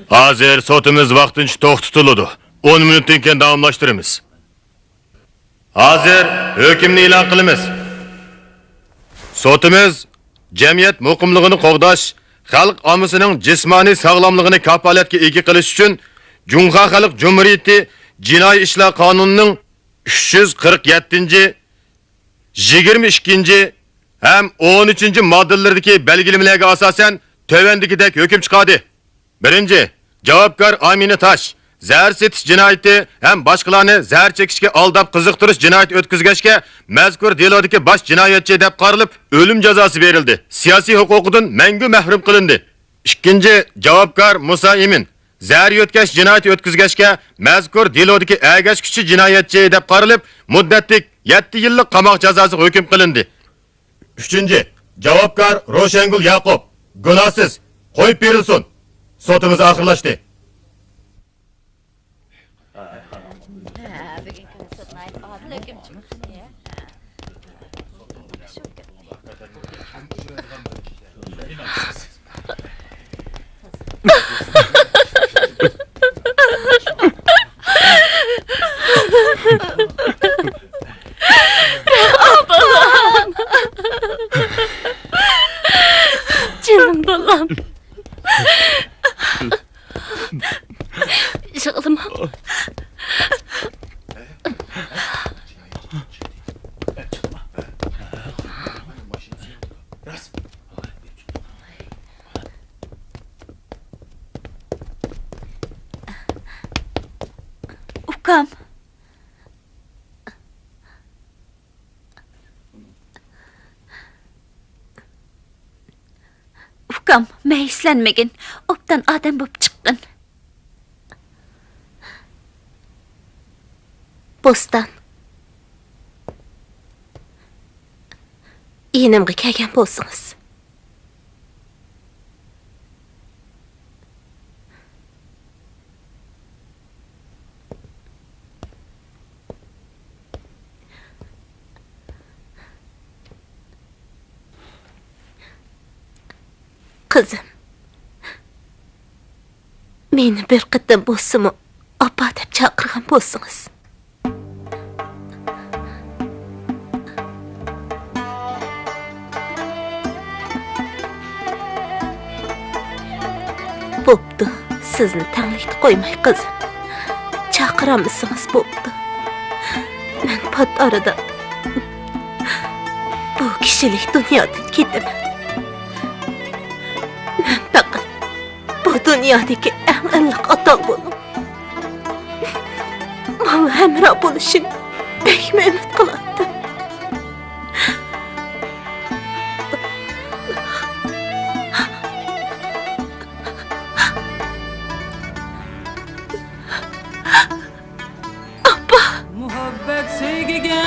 Hazır sotimiz vaqtincha to'xtatiladi. 10 minutdan keyin davomlashtiramiz. Hazır hukmni e'lon qilamiz. Sotimiz jamiyat muqimligini qo'g'dash, xalq omasining jismoniy sog'lomligini kafolatga ega qilish uchun Junxo Xalq Jumhuriyati Jinoiy ishlar qonunining 347, 22 hem 13 moddalaridagi belgilemelerge asasen tövendikidek hüküm çıkardı. Birinci, javobgar Amine Taş, zehir setiş cinayeti hem başkalarını zehir çekişke aldap kızıktırış cinayet ötküzgeçke mezkur delodaki baş cinayetçi dep qarılıp ölüm cezası verildi. Siyasi hukukudun mengü mehrum kılındı. İkinci, javobgar Musa Emin, zehir yötkeş cinayeti ötküzgeçke mezkur delodaki ägeç küçü cinayetçi dep qarılıp muddetlik 7 yıllık qamoq cezası hüküm kılındı. Üçüncü, javobgar Ro'shangul Yaqub, günahsız, qo'yib berilsin. Sotimiz ahirlashdi. Canım balam. Canım. Ram, meyislenmegin. Obdan adam bop çıqqın. Bostan. Yenimge kelgen bolsunuz. Kızım. Meni bir qıtdan bolsumu apa dep çaqırgan bolsunuz. Boptu, sizni tanlikni qo'ymay qizim. Chaqiramisiz boptu. Men pat arada bu kishilik dunyodan ketaman. Men faqat bu dunyodagi eng iliq ota bo'lib, manga hamroh bo'lishini bekmi umid qilardim. Muhabbet sevgiga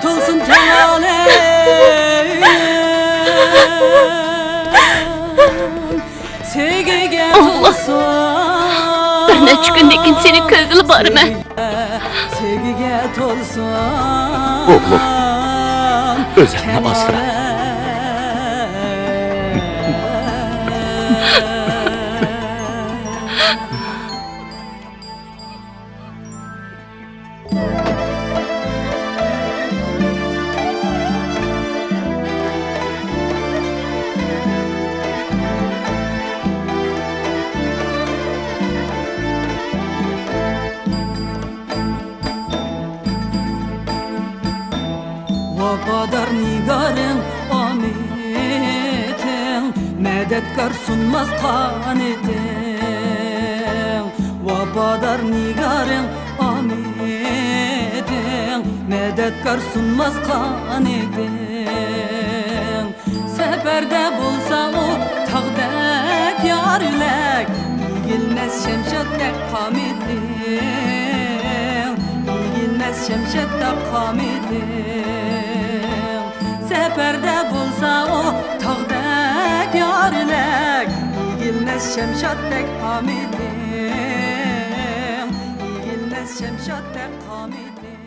to'lsin kamole sevgiga to'lsin Bir neçə gündən keyin seni köygülü barım. sevgiga to'lsin Oğlum, özünü asra. Vafadar nigarın ametin Medetkar sunmaz kanetin Vafadar nigarın ametin Medetkar sunmaz kanetin Seferde bulsa o tağdek yarlek Yigilmez şemşaddek kametin Yigilmez şemşaddek kametin Seferde bulsa o tağdek yarlek Yigilmez şemşaddek hamidin Yigilmez şemşaddek hamidin